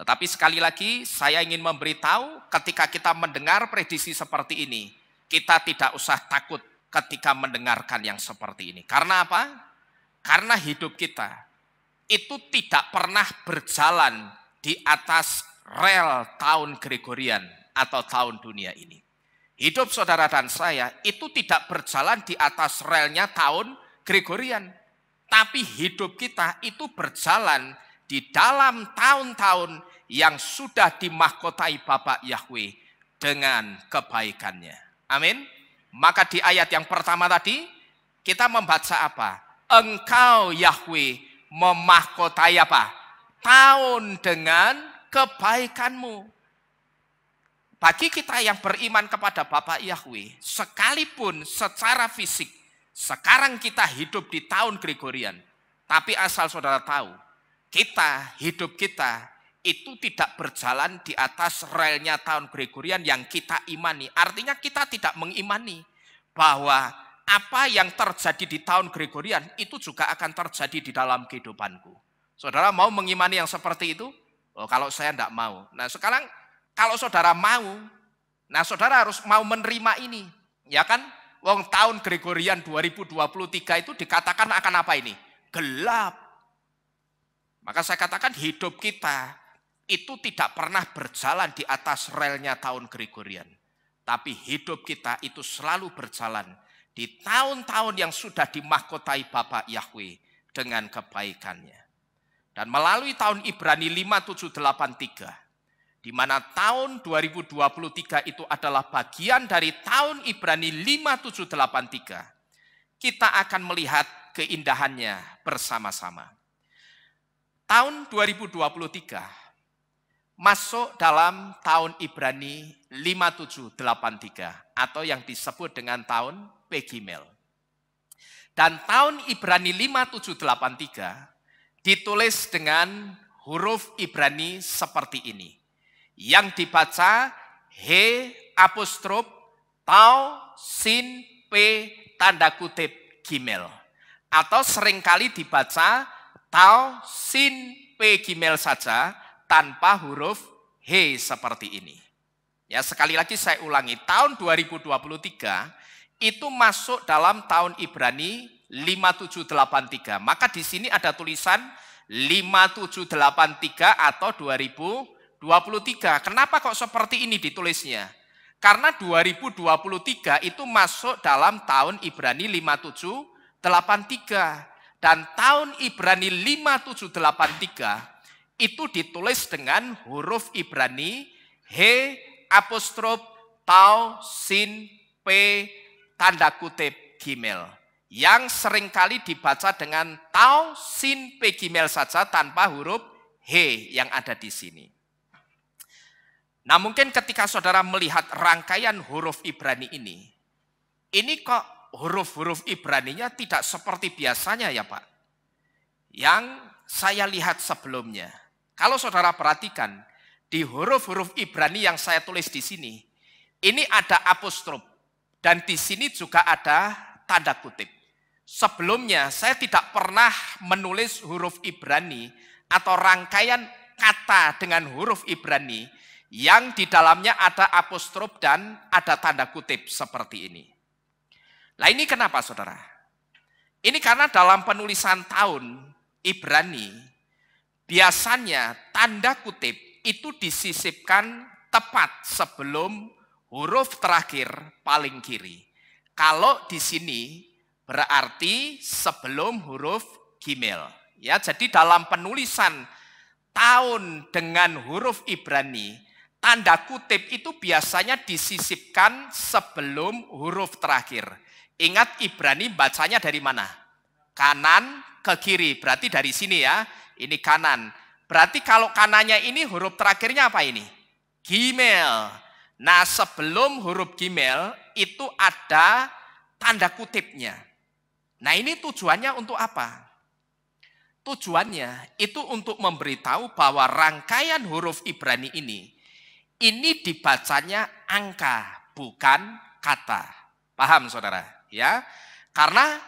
Tetapi sekali lagi saya ingin memberitahu, ketika kita mendengar prediksi seperti ini, kita tidak usah takut ketika mendengarkan yang seperti ini. Karena apa? Karena hidup kita itu tidak pernah berjalan di atas rel tahun Gregorian atau tahun dunia ini. Hidup saudara dan saya itu tidak berjalan di atas relnya tahun Gregorian. Tapi hidup kita itu berjalan di dalam tahun-tahun yang sudah dimahkotai Bapa Yahweh dengan kebaikannya. Amin. Maka di ayat yang pertama tadi kita membaca apa? Engkau Yahweh memahkotai apa? Tahun dengan kebaikanmu. Bagi kita yang beriman kepada Bapa Yahweh, sekalipun secara fisik sekarang kita hidup di tahun Gregorian, tapi asal saudara tahu, hidup kita itu tidak berjalan di atas relnya tahun Gregorian yang kita imani. Artinya kita tidak mengimani bahwa apa yang terjadi di tahun Gregorian itu juga akan terjadi di dalam kehidupanku. Saudara mau mengimani yang seperti itu? Oh, kalau saya tidak mau. Nah sekarang kalau saudara mau, nah saudara harus mau menerima ini. Ya kan? Wong tahun Gregorian 2023 itu dikatakan akan apa ini? Gelap. Maka saya katakan hidup kita itu tidak pernah berjalan di atas relnya tahun Gregorian. Tapi hidup kita itu selalu berjalan di tahun-tahun yang sudah dimahkotai Bapa Yahweh dengan kebaikannya. Dan melalui tahun Ibrani 5783, di mana tahun 2023 itu adalah bagian dari tahun Ibrani 5783. Kita akan melihat keindahannya bersama-sama. Tahun 2023 masuk dalam tahun Ibrani 5783 atau yang disebut dengan tahun Pegimel. Dan tahun Ibrani 5783 ditulis dengan huruf Ibrani seperti ini. Yang dibaca He apostrof Tau Sin P tanda kutip Gimel. Atau seringkali dibaca Tau Sin P Gimel saja tanpa huruf He seperti ini. Ya, sekali lagi saya ulangi, tahun 2023 itu masuk dalam tahun Ibrani 5783. Maka di sini ada tulisan 5783 atau 2023. Kenapa kok seperti ini ditulisnya? Karena 2023 itu masuk dalam tahun Ibrani 5783. Dan tahun Ibrani 5783 itu ditulis dengan huruf Ibrani He apostrof Tau Sin P tanda kutip Gimel. Yang seringkali dibaca dengan Tau Sin P Gimel saja tanpa huruf He yang ada di sini. Nah mungkin ketika saudara melihat rangkaian huruf Ibrani ini kok huruf-huruf Ibraninya tidak seperti biasanya ya Pak. Yang saya lihat sebelumnya. Kalau saudara perhatikan, di huruf-huruf Ibrani yang saya tulis di sini, ini ada apostrof. Dan di sini juga ada tanda kutip. sebelumnya saya tidak pernah menulis huruf Ibrani atau rangkaian kata dengan huruf Ibrani yang di dalamnya ada apostrof dan ada tanda kutip seperti ini. Nah ini kenapa saudara? Ini karena dalam penulisan tahun Ibrani, biasanya tanda kutip itu disisipkan tepat sebelum huruf terakhir paling kiri. Kalau di sini berarti sebelum huruf Gimel. Ya, jadi dalam penulisan tahun dengan huruf Ibrani, tanda kutip itu biasanya disisipkan sebelum huruf terakhir. Ingat Ibrani bacanya dari mana? Kanan ke kiri, berarti dari sini ya, ini kanan. Berarti kalau kanannya ini huruf terakhirnya apa ini? Gimel. Nah sebelum huruf Gimel itu ada tanda kutipnya. Nah ini tujuannya untuk apa? Tujuannya itu untuk memberitahu bahwa rangkaian huruf Ibrani ini dibacanya angka, bukan kata. Paham saudara? Ya, karena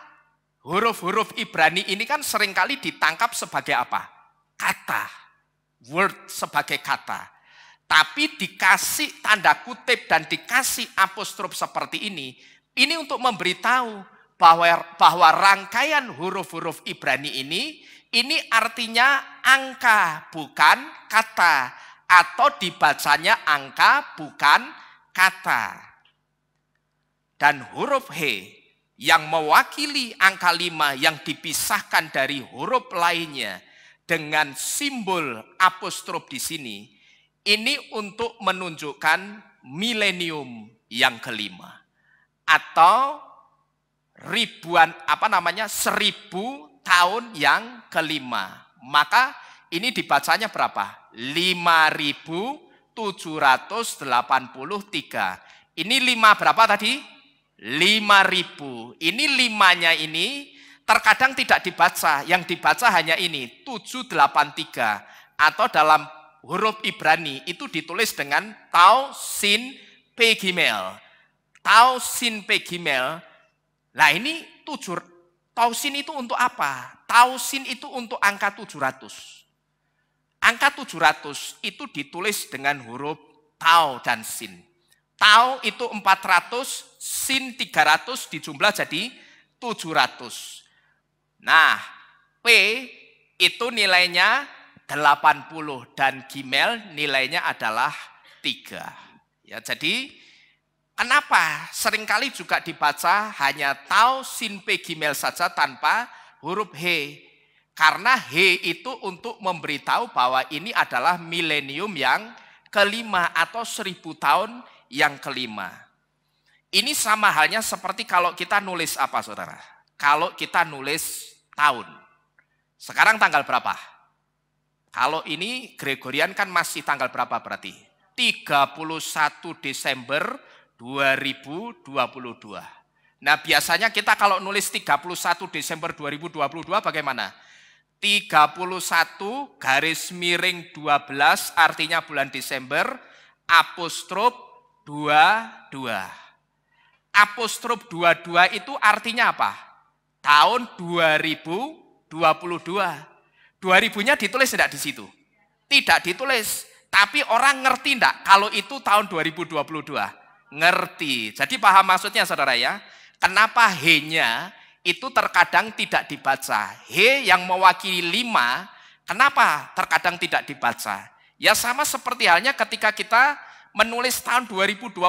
huruf-huruf Ibrani ini kan seringkali ditangkap sebagai apa? Kata, word sebagai kata. Tapi dikasih tanda kutip dan dikasih apostrof seperti ini untuk memberitahu bahwa rangkaian huruf-huruf Ibrani ini artinya angka bukan kata, atau dibacanya angka bukan kata. Dan huruf H yang mewakili angka 5 yang dipisahkan dari huruf lainnya dengan simbol apostrof di sini, ini untuk menunjukkan milenium yang kelima atau seribu tahun yang kelima. Maka ini dibacanya berapa? 5.783. Ini 5 berapa tadi? 5.000. Ini 5-nya ini terkadang tidak dibaca. Yang dibaca hanya ini 783, atau dalam huruf Ibrani itu ditulis dengan Tau Sin Pe Gimel. Tau Sin Pe Gimel. Nah ini Tau Sin itu untuk apa? Tau Sin itu untuk angka 700. Angka 700 itu ditulis dengan huruf Tau dan Sin. Tau itu 400, Sin 300 dijumlah jadi 700. Nah, P itu nilainya 80 dan Gimel nilainya adalah 3. Ya, jadi kenapa seringkali juga dibaca hanya Tau Sin Pe Gimel saja tanpa huruf H? Karena H itu untuk memberitahu bahwa ini adalah milenium yang kelima atau 1000 tahun yang kelima. Ini sama halnya seperti kalau kita nulis apa saudara? Kalau kita nulis tahun. Sekarang tanggal berapa? Kalau ini Gregorian kan masih tanggal berapa berarti? 31 Desember 2022. Nah biasanya kita kalau nulis 31 Desember 2022 bagaimana? 31 garis miring 12 artinya bulan Desember, apostrof 22. Apostrof 22 itu artinya apa? Tahun 2022. 2000-nya ditulis tidak di situ? Tidak ditulis. Tapi orang ngerti enggak kalau itu tahun 2022? Ngerti. Jadi paham maksudnya saudara ya? Kenapa H-nya itu terkadang tidak dibaca? H yang mewakili 5, kenapa terkadang tidak dibaca? Ya sama seperti halnya ketika kita menulis tahun 2022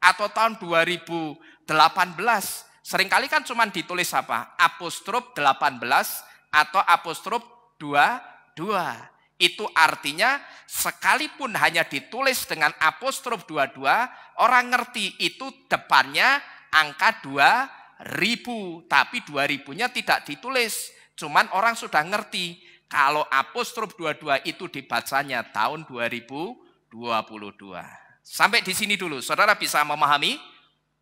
atau tahun 2018. Seringkali kan cuma ditulis apa? Apostrof 18 atau apostrof 22. Itu artinya sekalipun hanya ditulis dengan apostrof 22, orang ngerti itu depannya angka 2000, tapi 2000-nya tidak ditulis. Cuman orang sudah ngerti kalau apostrof 22 itu dibacanya tahun 2022. Sampai di sini dulu, saudara bisa memahami?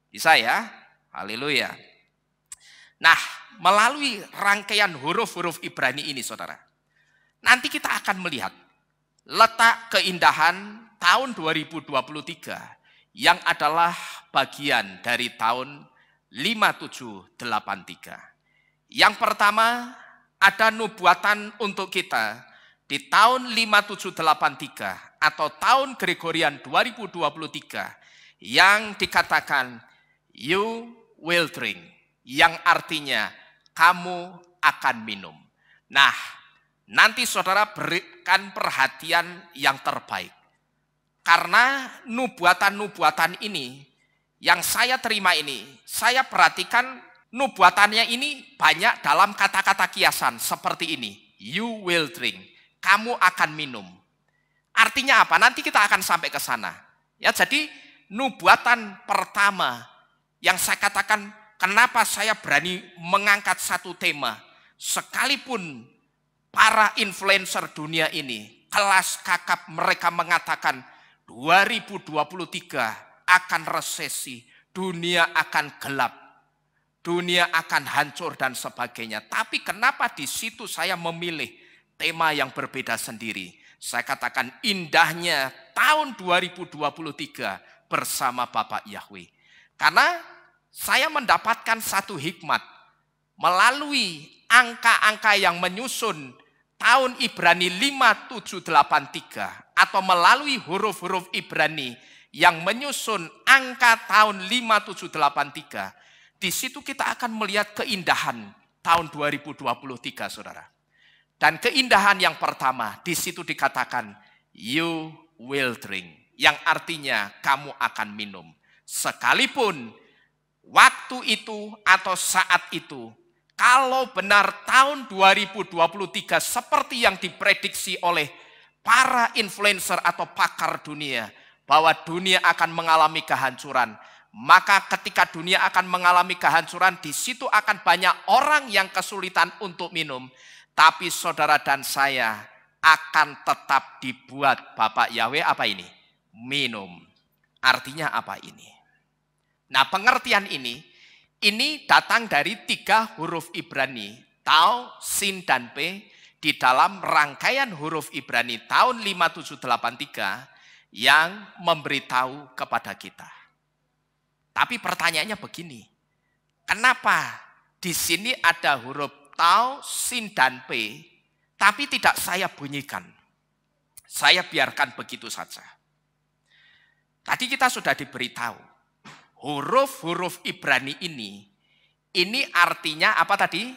Bisa ya? Haleluya. Nah, melalui rangkaian huruf-huruf Ibrani ini saudara, nanti kita akan melihat letak keindahan tahun 2023 yang adalah bagian dari tahun 5783. Yang pertama, ada nubuatan untuk kita di tahun 5783 atau tahun Gregorian 2023 yang dikatakan you will drink, yang artinya kamu akan minum. Nah, nanti saudara berikan perhatian yang terbaik. Karena nubuatan-nubuatan ini yang saya terima ini, saya perhatikan nubuatannya ini banyak dalam kata-kata kiasan seperti ini. You will drink, kamu akan minum. Artinya apa? Nanti kita akan sampai ke sana. Ya, jadi nubuatan pertama yang saya katakan kenapa saya berani mengangkat satu tema. Sekalipun para influencer dunia ini, kelas kakap, mereka mengatakan 2023 akan resesi, dunia akan gelap, dunia akan hancur dan sebagainya. Tapi kenapa di situ saya memilih tema yang berbeda sendiri? Saya katakan indahnya tahun 2023 bersama Bapak Yahweh. Karena saya mendapatkan satu hikmat melalui angka-angka yang menyusun tahun Ibrani 5783 atau melalui huruf-huruf Ibrani yang menyusun angka tahun 5783. Di situ kita akan melihat keindahan tahun 2023, saudara. Dan keindahan yang pertama, di situ dikatakan, you will drink. Yang artinya kamu akan minum. Sekalipun waktu itu atau saat itu, kalau benar tahun 2023 seperti yang diprediksi oleh para influencer atau pakar dunia, bahwa dunia akan mengalami kehancuran, maka ketika dunia akan mengalami kehancuran, di situ akan banyak orang yang kesulitan untuk minum. Tapi saudara dan saya akan tetap dibuat Bapak Yahweh apa ini? Minum. Artinya apa ini? Nah, pengertian ini datang dari 3 huruf Ibrani, Tau, Sin, dan P, di dalam rangkaian huruf Ibrani tahun 5783 yang memberitahu kepada kita. Tapi pertanyaannya begini, kenapa di sini ada huruf Tau, Sin, dan P, tapi tidak saya bunyikan? Saya biarkan begitu saja. Tadi kita sudah diberitahu, huruf-huruf Ibrani ini artinya apa tadi?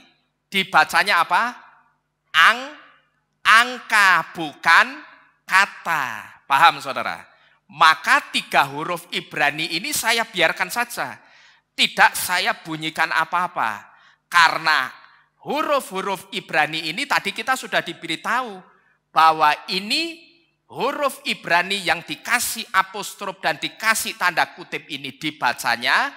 Dibacanya apa? Angka, bukan kata. Paham saudara? Maka 3 huruf Ibrani ini saya biarkan saja. Tidak saya bunyikan apa-apa. Karena huruf-huruf Ibrani ini tadi kita sudah diberitahu bahwa ini huruf Ibrani yang dikasih apostrof dan dikasih tanda kutip ini dibacanya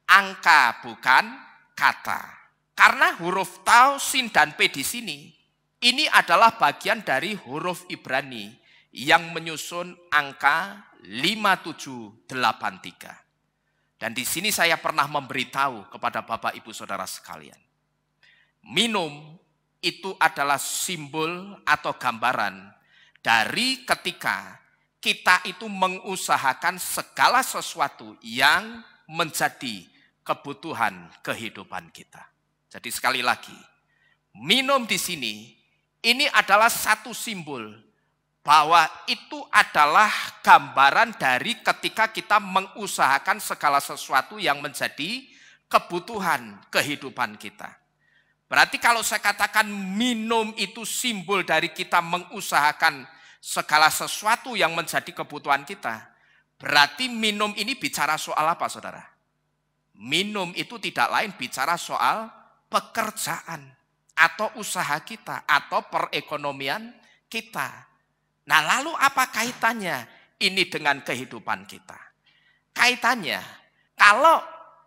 angka bukan kata. Karena huruf Tau, Sin, dan P di sini ini adalah bagian dari huruf Ibrani yang menyusun angka 5783. Dan di sini saya pernah memberitahu kepada Bapak Ibu Saudara sekalian. Minum itu adalah simbol atau gambaran dari ketika kita itu mengusahakan segala sesuatu yang menjadi kebutuhan kehidupan kita. Jadi sekali lagi, minum di sini ini adalah satu simbol bahwa itu adalah gambaran dari ketika kita mengusahakan segala sesuatu yang menjadi kebutuhan kehidupan kita. Berarti kalau saya katakan minum itu simbol dari kita mengusahakan segala sesuatu yang menjadi kebutuhan kita, berarti minum ini bicara soal apa, saudara? Minum itu tidak lain bicara soal pekerjaan atau usaha kita atau perekonomian kita. Nah, lalu apa kaitannya ini dengan kehidupan kita? Kaitannya, kalau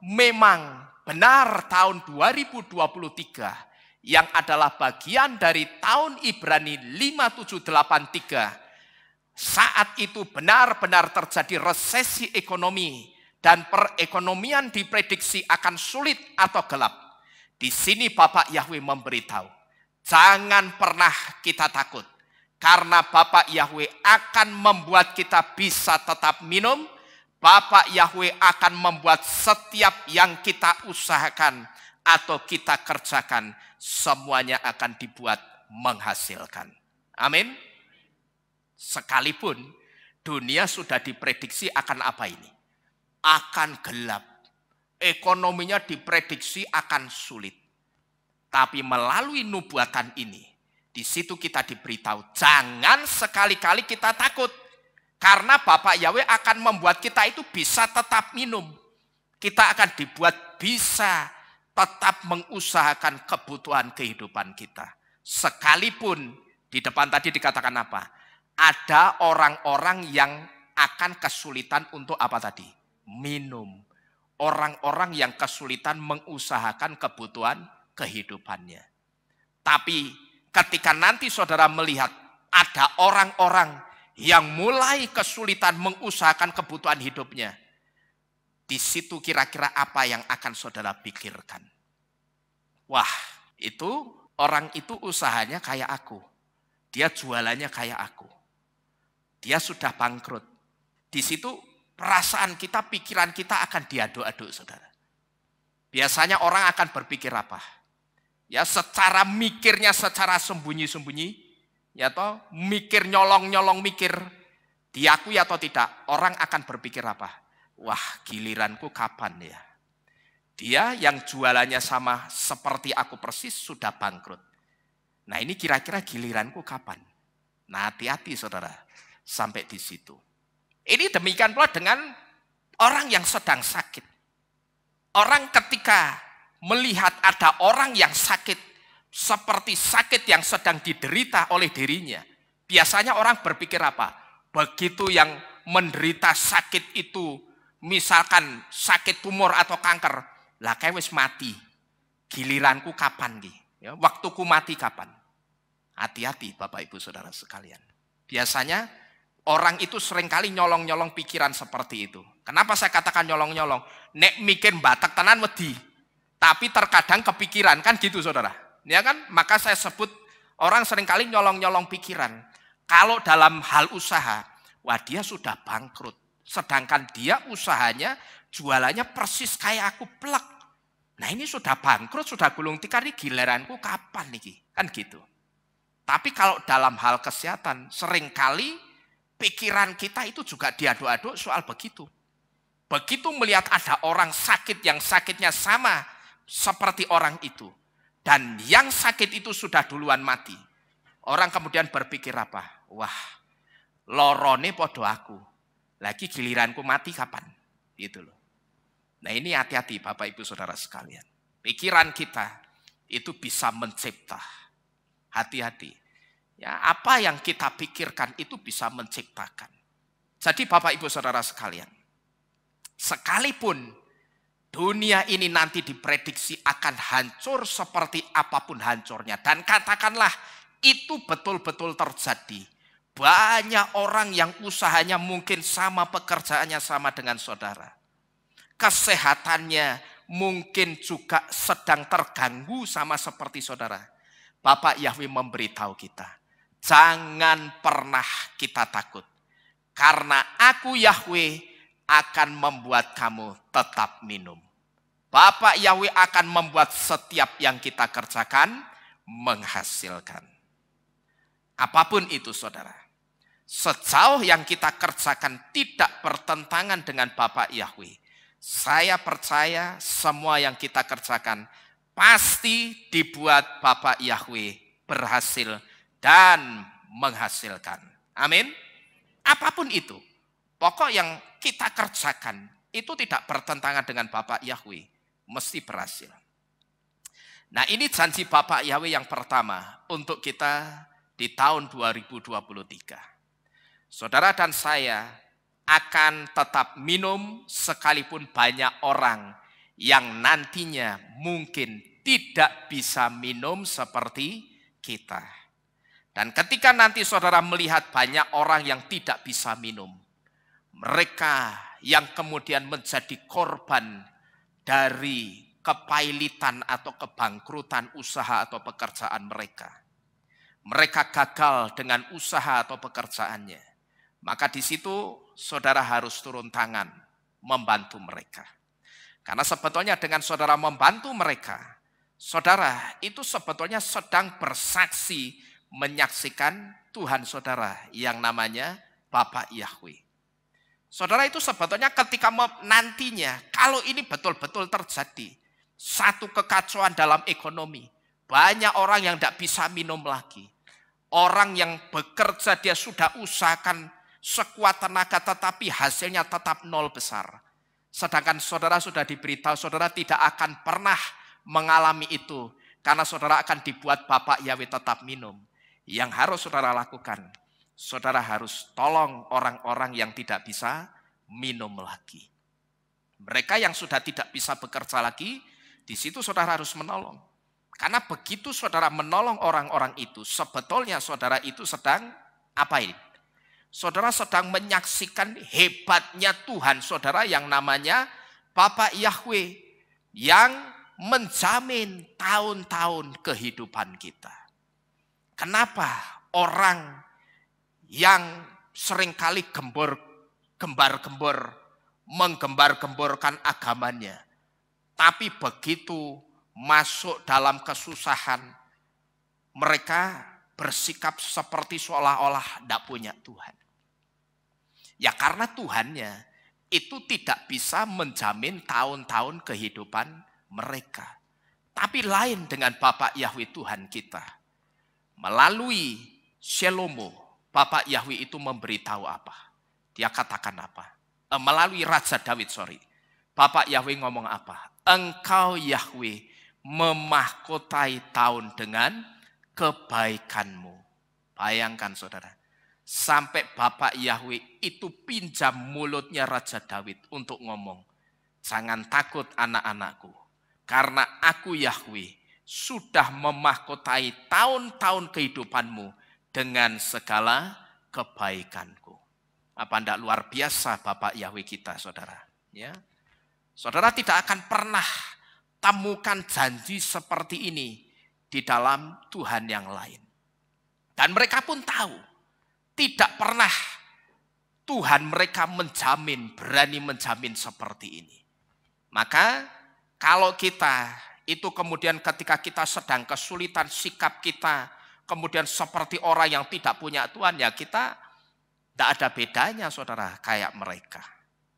memang benar tahun 2023 yang adalah bagian dari tahun Ibrani 5783, saat itu benar-benar terjadi resesi ekonomi dan perekonomian diprediksi akan sulit atau gelap. Di sini Bapak Yahweh memberitahu, jangan pernah kita takut. Karena Bapak Yahweh akan membuat kita bisa tetap minum Bapak Yahweh akan membuat setiap yang kita usahakan atau kita kerjakan, semuanya akan dibuat menghasilkan. Amin. Sekalipun dunia sudah diprediksi akan apa ini? Akan gelap. Ekonominya diprediksi akan sulit. Tapi melalui nubuatan ini, di situ kita diberitahu, jangan sekali-kali kita takut. Karena Bapak Yahweh akan membuat kita itu bisa tetap minum. Kita akan dibuat bisa tetap mengusahakan kebutuhan kehidupan kita. Sekalipun di depan tadi dikatakan apa? Ada orang-orang yang akan kesulitan untuk apa tadi? Minum. Orang-orang yang kesulitan mengusahakan kebutuhan kehidupannya. Tapi ketika nanti saudara melihat ada orang-orang yang mulai kesulitan mengusahakan kebutuhan hidupnya, di situ kira-kira apa yang akan saudara pikirkan? Wah, itu orang itu usahanya kayak aku. Dia jualannya kayak aku. Dia sudah bangkrut. Di situ perasaan kita, pikiran kita akan diaduk-aduk, saudara. Biasanya orang akan berpikir apa? Ya, secara mikirnya secara sembunyi-sembunyi, ya toh, mikir nyolong-nyolong mikir, diakui atau tidak, orang akan berpikir apa? Wah, giliranku kapan ya? Dia yang jualannya sama seperti aku persis sudah bangkrut. Nah, ini kira-kira giliranku kapan? Nah, hati-hati saudara, sampai di situ. Ini demikian pula dengan orang yang sedang sakit. Orang ketika melihat ada orang yang sakit, seperti sakit yang sedang diderita oleh dirinya, biasanya orang berpikir apa? Begitu yang menderita sakit itu, misalkan sakit tumor atau kanker, lah kayak wis mati, giliranku kapan nih? Ya, waktuku mati kapan? Hati-hati Bapak Ibu Saudara sekalian. Biasanya orang itu seringkali nyolong-nyolong pikiran seperti itu. Kenapa saya katakan nyolong-nyolong? Nek mikir batak tenan wedi, tapi terkadang kepikiran, kan gitu saudara. Ya kan? Maka saya sebut orang seringkali nyolong-nyolong pikiran. Kalau dalam hal usaha, wah dia sudah bangkrut. Sedangkan dia usahanya, jualannya persis kayak aku, plek. Nah ini sudah bangkrut, sudah gulung tikar, ini giliranku kapan nih? Kan gitu. Tapi kalau dalam hal kesehatan, seringkali pikiran kita itu juga diaduk-aduk soal begitu. Begitu melihat ada orang sakit yang sakitnya sama seperti orang itu, dan yang sakit itu sudah duluan mati, orang kemudian berpikir apa? Wah, lorone podo aku, lagi giliranku mati kapan? Gitu loh. Nah ini hati-hati Bapak Ibu Saudara sekalian. Pikiran kita itu bisa mencipta. Hati-hati. Ya, apa yang kita pikirkan itu bisa menciptakan. Jadi Bapak Ibu Saudara sekalian, sekalipun dunia ini nanti diprediksi akan hancur seperti apapun hancurnya, dan katakanlah itu betul-betul terjadi. Banyak orang yang usahanya mungkin sama, pekerjaannya sama dengan saudara. Kesehatannya mungkin juga sedang terganggu sama seperti saudara. Bapak Yahweh memberitahu kita, jangan pernah kita takut. Karena aku Yahweh akan membuat kamu tetap minum. Bapak Yahweh akan membuat setiap yang kita kerjakan menghasilkan. Apapun itu saudara. Sejauh yang kita kerjakan tidak bertentangan dengan Bapak Yahweh, saya percaya semua yang kita kerjakan pasti dibuat Bapak Yahweh berhasil dan menghasilkan. Amin. Apapun itu, pokok yang kita kerjakan itu tidak bertentangan dengan Bapak Yahweh, mesti berhasil. Nah ini janji Bapak Yahweh yang pertama untuk kita di tahun 2023. Saudara dan saya akan tetap minum sekalipun banyak orang yang nantinya mungkin tidak bisa minum seperti kita. Dan ketika nanti saudara melihat banyak orang yang tidak bisa minum, mereka yang kemudian menjadi korban dari kepailitan atau kebangkrutan usaha atau pekerjaan mereka. Mereka gagal dengan usaha atau pekerjaannya. Maka di situ saudara harus turun tangan. membantu mereka. Karena sebetulnya dengan saudara membantu mereka, saudara itu sebetulnya sedang bersaksi menyaksikan Tuhan saudara yang namanya Bapak Yahweh. Saudara itu sebetulnya ketika nantinya, kalau ini betul-betul terjadi, satu kekacauan dalam ekonomi, banyak orang yang tidak bisa minum lagi. Orang yang bekerja dia sudah usahakan sekuat tenaga tetapi hasilnya tetap nol besar. Sedangkan saudara sudah diberitahu saudara tidak akan pernah mengalami itu. Karena saudara akan dibuat Bapak Yahweh tetap minum. Yang harus saudara lakukan, saudara harus tolong orang-orang yang tidak bisa minum lagi. Mereka yang sudah tidak bisa bekerja lagi, di situ saudara harus menolong. Karena begitu saudara menolong orang-orang itu, sebetulnya saudara itu sedang apa ini? Saudara sedang menyaksikan hebatnya Tuhan saudara yang namanya Bapak Yahweh yang menjamin tahun-tahun kehidupan kita. Kenapa orang yang seringkali gembar-gembor menggembar-gemborkan agamanya, tapi begitu masuk dalam kesusahan, mereka bersikap seperti seolah-olah tidak punya Tuhan. Ya karena Tuhannya itu tidak bisa menjamin tahun-tahun kehidupan mereka. Tapi lain dengan Bapak Yahweh Tuhan kita. Melalui Shelomo, Bapak Yahweh itu memberitahu apa? Dia katakan apa? Melalui Raja Daud, Bapak Yahweh ngomong apa? Engkau Yahweh memahkotai tahun dengan kebaikanmu. Bayangkan saudara, sampai Bapak Yahweh itu pinjam mulutnya Raja Daud untuk ngomong, jangan takut anak-anakku, karena aku Yahweh sudah memahkotai tahun-tahun kehidupanmu dengan segala kebaikanku. Apa tidak luar biasa Bapak Yahweh kita saudara? Ya, saudara tidak akan pernah temukan janji seperti ini di dalam Tuhan yang lain. Dan mereka pun tahu, tidak pernah Tuhan mereka berani menjamin seperti ini. Maka kalau kita itu kemudian ketika kita sedang kesulitan sikap kita, kemudian seperti orang yang tidak punya Tuhan, ya kita tidak ada bedanya saudara kayak mereka.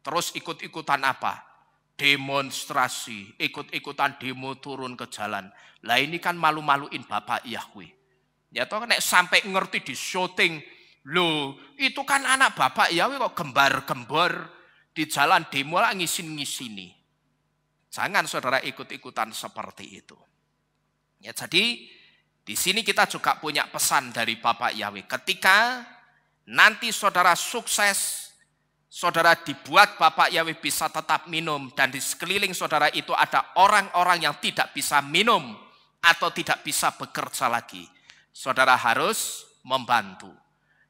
Terus ikut-ikutan apa? Demonstrasi, ikut-ikutan demo turun ke jalan. Lah ini kan malu-maluin Bapak Yahweh. Ya toh nek sampai ngerti di syuting, loh itu kan anak Bapak Yahweh kok gembar-gembor di jalan demo lah ngisin-ngisini. Jangan saudara ikut-ikutan seperti itu. Ya jadi di sini kita juga punya pesan dari Bapak Yahweh. Ketika nanti saudara sukses, saudara dibuat Bapak Yahweh bisa tetap minum, dan di sekeliling saudara itu ada orang-orang yang tidak bisa minum atau tidak bisa bekerja lagi. Saudara harus membantu.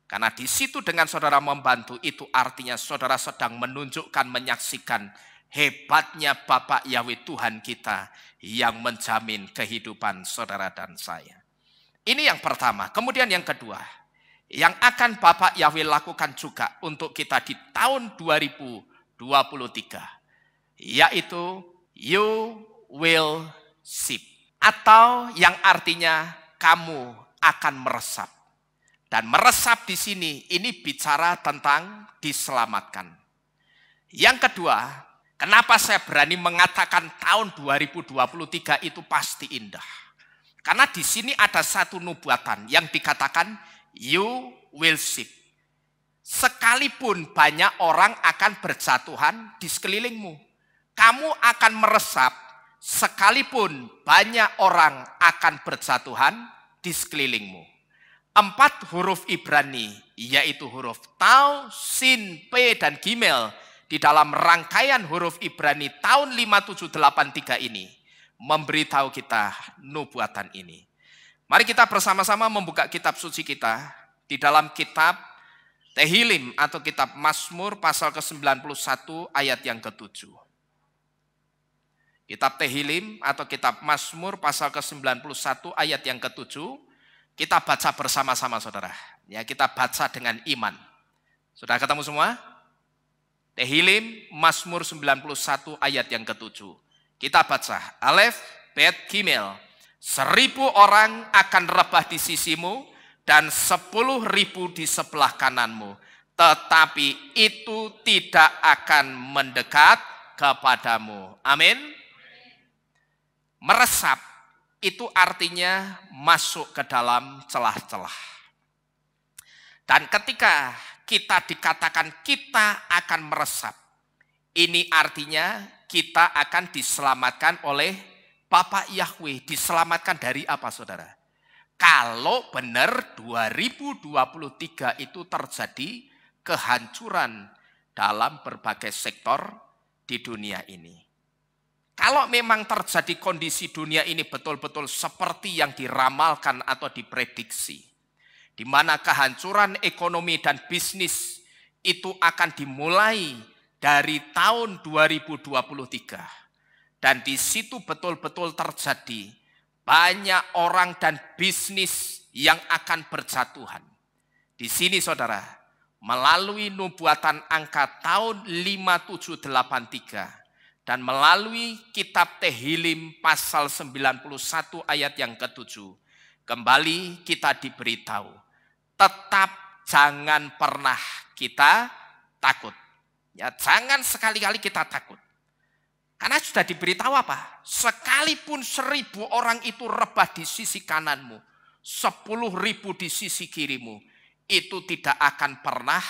Karena di situ dengan saudara membantu itu artinya saudara sedang menunjukkan, menyaksikan hebatnya Bapak Yahweh Tuhan kita yang menjamin kehidupan saudara dan saya. Ini yang pertama. Kemudian yang kedua, yang akan Bapak Yahweh lakukan juga untuk kita di tahun 2023, yaitu you will sip, atau yang artinya kamu akan meresap. Dan meresap di sini ini bicara tentang diselamatkan. Yang kedua, kenapa saya berani mengatakan tahun 2023 itu pasti indah? Karena di sini ada satu nubuatan yang dikatakan you will sip. Sekalipun banyak orang akan berjatuhan di sekelilingmu, kamu akan meresap sekalipun banyak orang akan berjatuhan di sekelilingmu. 4 huruf Ibrani, yaitu huruf Tau, Sin, P, dan Gimel di dalam rangkaian huruf Ibrani tahun 5783 ini memberitahu kita nubuatan ini. Mari kita bersama-sama membuka kitab suci kita di dalam kitab Tehilim atau kitab Mazmur pasal ke-91 ayat yang ke-7. Kitab Tehilim atau kitab Mazmur pasal ke-91 ayat yang ke-7. Kita baca bersama-sama saudara. Ya, kita baca dengan iman. Sudah ketemu semua? Tehillim Mazmur 91 ayat yang ke-7. Kita baca, Alef, Bet, Gimel. 1000 orang akan rebah di sisimu dan 10.000 di sebelah kananmu. Tetapi itu tidak akan mendekat kepadamu. Amin. Meresap itu artinya masuk ke dalam celah-celah. Dan ketika kita dikatakan kita akan meresap, ini artinya kita akan diselamatkan oleh Bapa Yahweh. Diselamatkan dari apa, saudara? Kalau benar 2023 itu terjadi kehancuran dalam berbagai sektor di dunia ini. Kalau memang terjadi kondisi dunia ini betul-betul seperti yang diramalkan atau diprediksi, di mana kehancuran ekonomi dan bisnis itu akan dimulai dari tahun 2023. Dan di situ betul-betul terjadi banyak orang dan bisnis yang akan berjatuhan. Di sini saudara, melalui nubuatan angka tahun 5783 dan melalui kitab Tehillim pasal 91 ayat yang ke-7, kembali kita diberitahu, tetap jangan pernah kita takut. Ya, jangan sekali-kali kita takut. Karena sudah diberitahu apa? Sekalipun 1000 orang itu rebah di sisi kananmu, 10.000 di sisi kirimu, itu tidak akan pernah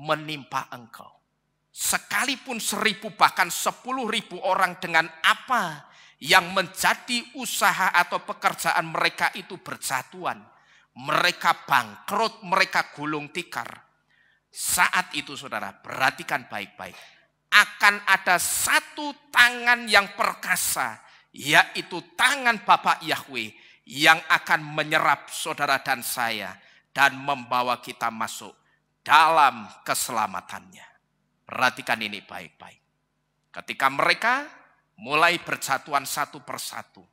menimpa engkau. Sekalipun 1000 bahkan 10.000 orang dengan apa yang menjadi usaha atau pekerjaan mereka itu berjatuhan, mereka bangkrut, mereka gulung tikar. Saat itu saudara, perhatikan baik-baik. Akan ada satu tangan yang perkasa, yaitu tangan Bapa Yahweh yang akan menyerap saudara dan saya dan membawa kita masuk dalam keselamatannya. Perhatikan ini baik-baik. Ketika mereka mulai berjatuhan satu persatu,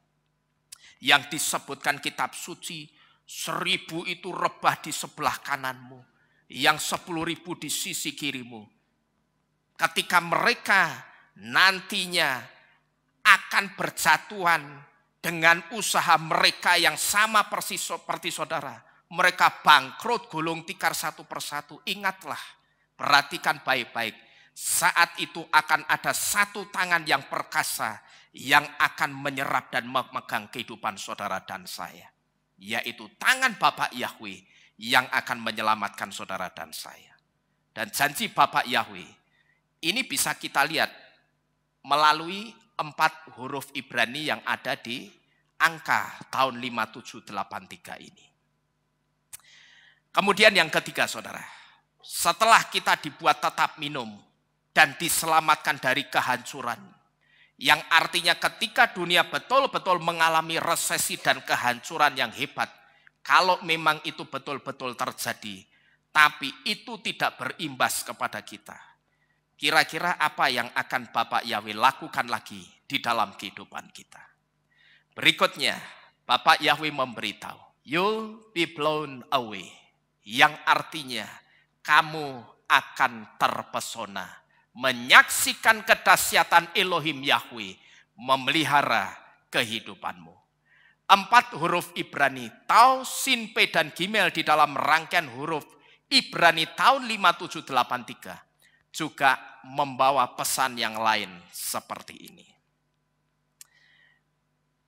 yang disebutkan kitab suci, 1000 itu rebah di sebelah kananmu, yang 10.000 di sisi kirimu. Ketika mereka nantinya akan berjatuhan dengan usaha mereka yang sama persis seperti saudara, mereka bangkrut gulung tikar satu persatu. Ingatlah, perhatikan baik-baik. Saat itu akan ada satu tangan yang perkasa yang akan menyerap dan memegang kehidupan saudara dan saya. Yaitu tangan Bapa Yahweh yang akan menyelamatkan saudara dan saya. Dan janji Bapa Yahweh ini bisa kita lihat melalui 4 huruf Ibrani yang ada di angka tahun 5783 ini. Kemudian yang ketiga saudara, setelah kita dibuat tetap minum dan diselamatkan dari kehancuran, yang artinya ketika dunia betul-betul mengalami resesi dan kehancuran yang hebat, kalau memang itu betul-betul terjadi, tapi itu tidak berimbas kepada kita, kira-kira apa yang akan Bapak Yahweh lakukan lagi di dalam kehidupan kita? Berikutnya, Bapak Yahweh memberitahu, you'll be blown away, yang artinya kamu akan terpesona, menyaksikan kedahsyatan Elohim Yahweh memelihara kehidupanmu. 4 huruf Ibrani, Tau, Sin, Pe, dan Gimel di dalam rangkaian huruf Ibrani tahun 5783 juga membawa pesan yang lain seperti ini.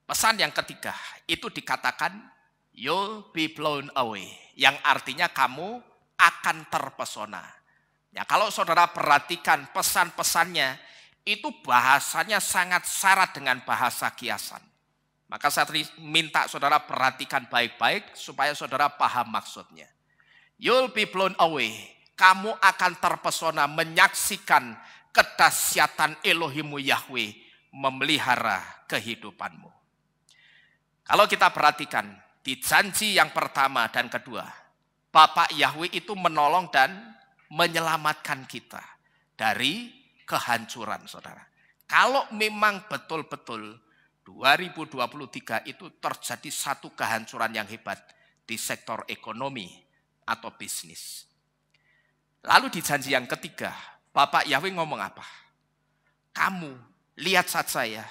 Pesan yang ketiga itu dikatakan you'll be blown away, yang artinya kamu akan terpesona. Ya, kalau saudara perhatikan pesan-pesannya, itu bahasanya sangat syarat dengan bahasa kiasan. Maka saya minta saudara perhatikan baik-baik supaya saudara paham maksudnya. You'll be blown away, kamu akan terpesona menyaksikan kedahsyatan Elohimu Yahweh memelihara kehidupanmu. Kalau kita perhatikan di janji yang pertama dan kedua, Bapak Yahweh itu menolong dan menyelamatkan kita dari kehancuran saudara. Kalau memang betul-betul 2023 itu terjadi satu kehancuran yang hebat di sektor ekonomi atau bisnis. Lalu di janji yang ketiga, Bapak Yahweh ngomong apa? Kamu lihat saja ya,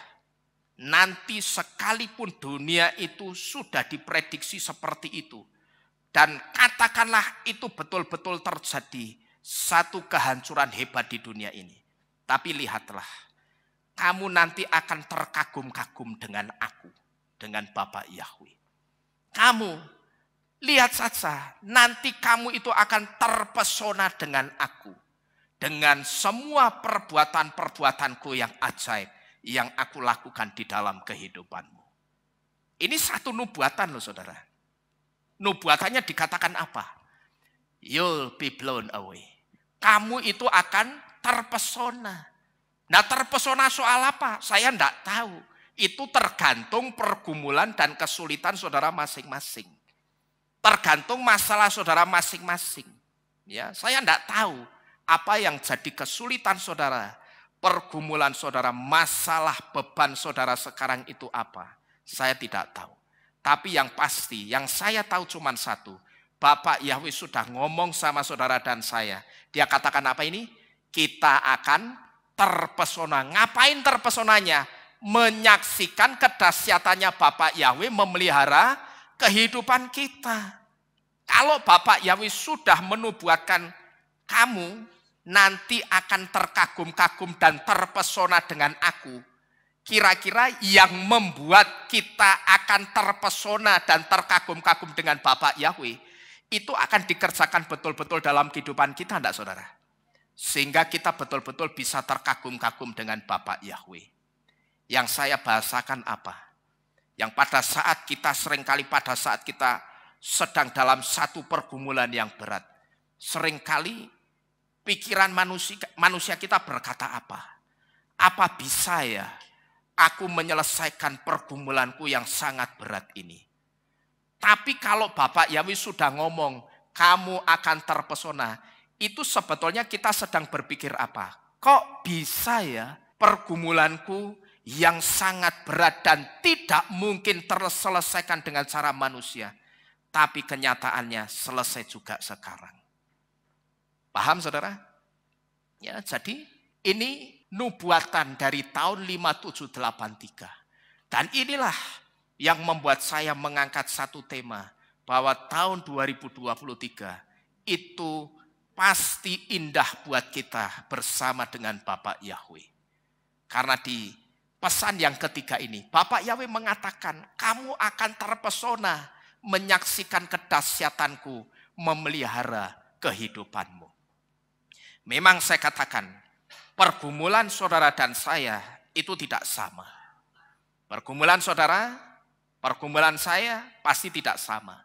nanti sekalipun dunia itu sudah diprediksi seperti itu, dan katakanlah itu betul-betul terjadi satu kehancuran hebat di dunia ini. Tapi lihatlah, kamu nanti akan terkagum-kagum dengan aku, dengan Bapak Yahweh. Kamu lihat saja, nanti kamu itu akan terpesona dengan aku. Dengan semua perbuatan-perbuatanku yang ajaib yang aku lakukan di dalam kehidupanmu. Ini satu nubuatan loh saudara. Nubuatannya dikatakan apa? You'll be blown away. Kamu itu akan terpesona. Nah, terpesona soal apa? Saya enggak tahu. Itu tergantung pergumulan dan kesulitan saudara masing-masing. Tergantung masalah saudara masing-masing. Ya, saya enggak tahu apa yang jadi kesulitan saudara, pergumulan saudara, masalah beban saudara sekarang itu apa. Saya tidak tahu. Tapi yang pasti, yang saya tahu cuma satu. Bapak Yahweh sudah ngomong sama saudara dan saya. Dia katakan apa ini? Kita akan terpesona. Ngapain terpesonanya? Menyaksikan kedahsyatannya Bapak Yahweh memelihara kehidupan kita. Kalau Bapak Yahweh sudah menubuatkan kamu nanti akan terkagum-kagum dan terpesona dengan aku. Kira-kira yang membuat kita akan terpesona dan terkagum-kagum dengan Bapak Yahweh itu akan dikerjakan betul-betul dalam kehidupan kita, enggak saudara? Sehingga kita betul-betul bisa terkagum-kagum dengan Bapak Yahweh. Yang saya bahasakan apa? Yang pada saat kita sedang dalam satu pergumulan yang berat, seringkali pikiran manusia kita berkata apa? Apa bisa ya aku menyelesaikan pergumulanku yang sangat berat ini? Tapi kalau Bapak Yahweh sudah ngomong, kamu akan terpesona. Itu sebetulnya kita sedang berpikir apa? Kok bisa ya pergumulanku yang sangat berat dan tidak mungkin terselesaikan dengan cara manusia. Tapi kenyataannya selesai juga sekarang. Paham saudara? Ya, jadi ini nubuatan dari tahun 5783. Dan inilah yang membuat saya mengangkat satu tema. Bahwa tahun 2023 itu pasti indah buat kita bersama dengan Bapak Yahweh. Karena di pesan yang ketiga ini, Bapak Yahweh mengatakan, kamu akan terpesona menyaksikan kedahsyatanku memelihara kehidupanmu. Memang saya katakan, pergumulan saudara dan saya itu tidak sama. Pergumulan saudara, pergumulan saya pasti tidak sama.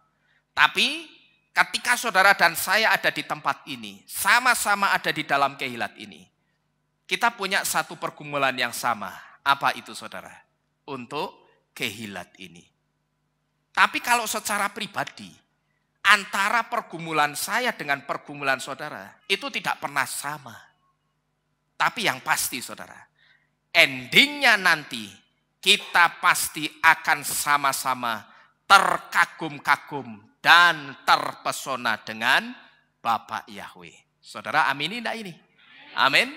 Tapi ketika saudara dan saya ada di tempat ini, sama-sama ada di dalam kehilat ini, kita punya satu pergumulan yang sama. Apa itu saudara? Untuk kehilat ini. Tapi kalau secara pribadi, antara pergumulan saya dengan pergumulan saudara, itu tidak pernah sama. Tapi yang pasti saudara, endingnya nanti kita pasti akan sama-sama terkagum-kagum dan terpesona dengan Bapak Yahweh. Saudara amini enggak ini? Amin.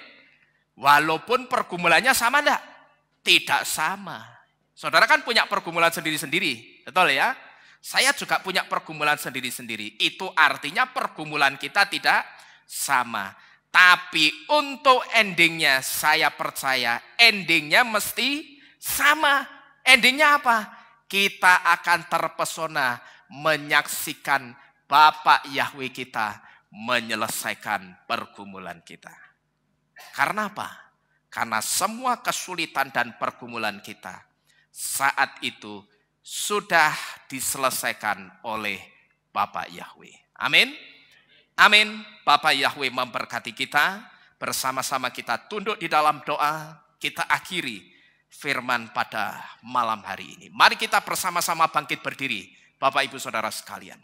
Walaupun pergumulannya sama enggak? Tidak sama. Saudara kan punya pergumulan sendiri-sendiri. Betul ya? Saya juga punya pergumulan sendiri-sendiri. Itu artinya pergumulan kita tidak sama. Tapi untuk endingnya saya percaya endingnya mesti sama. Endingnya apa? Kita akan terpesona menyaksikan Bapak Yahweh kita menyelesaikan pergumulan kita. Karena apa? Karena semua kesulitan dan pergumulan kita saat itu sudah diselesaikan oleh Bapak Yahweh. Amin. Amin. Bapak Yahweh memberkati kita. Bersama-sama kita tunduk di dalam doa. Kita akhiri firman pada malam hari ini. Mari kita bersama-sama bangkit berdiri. Bapak Ibu Saudara sekalian.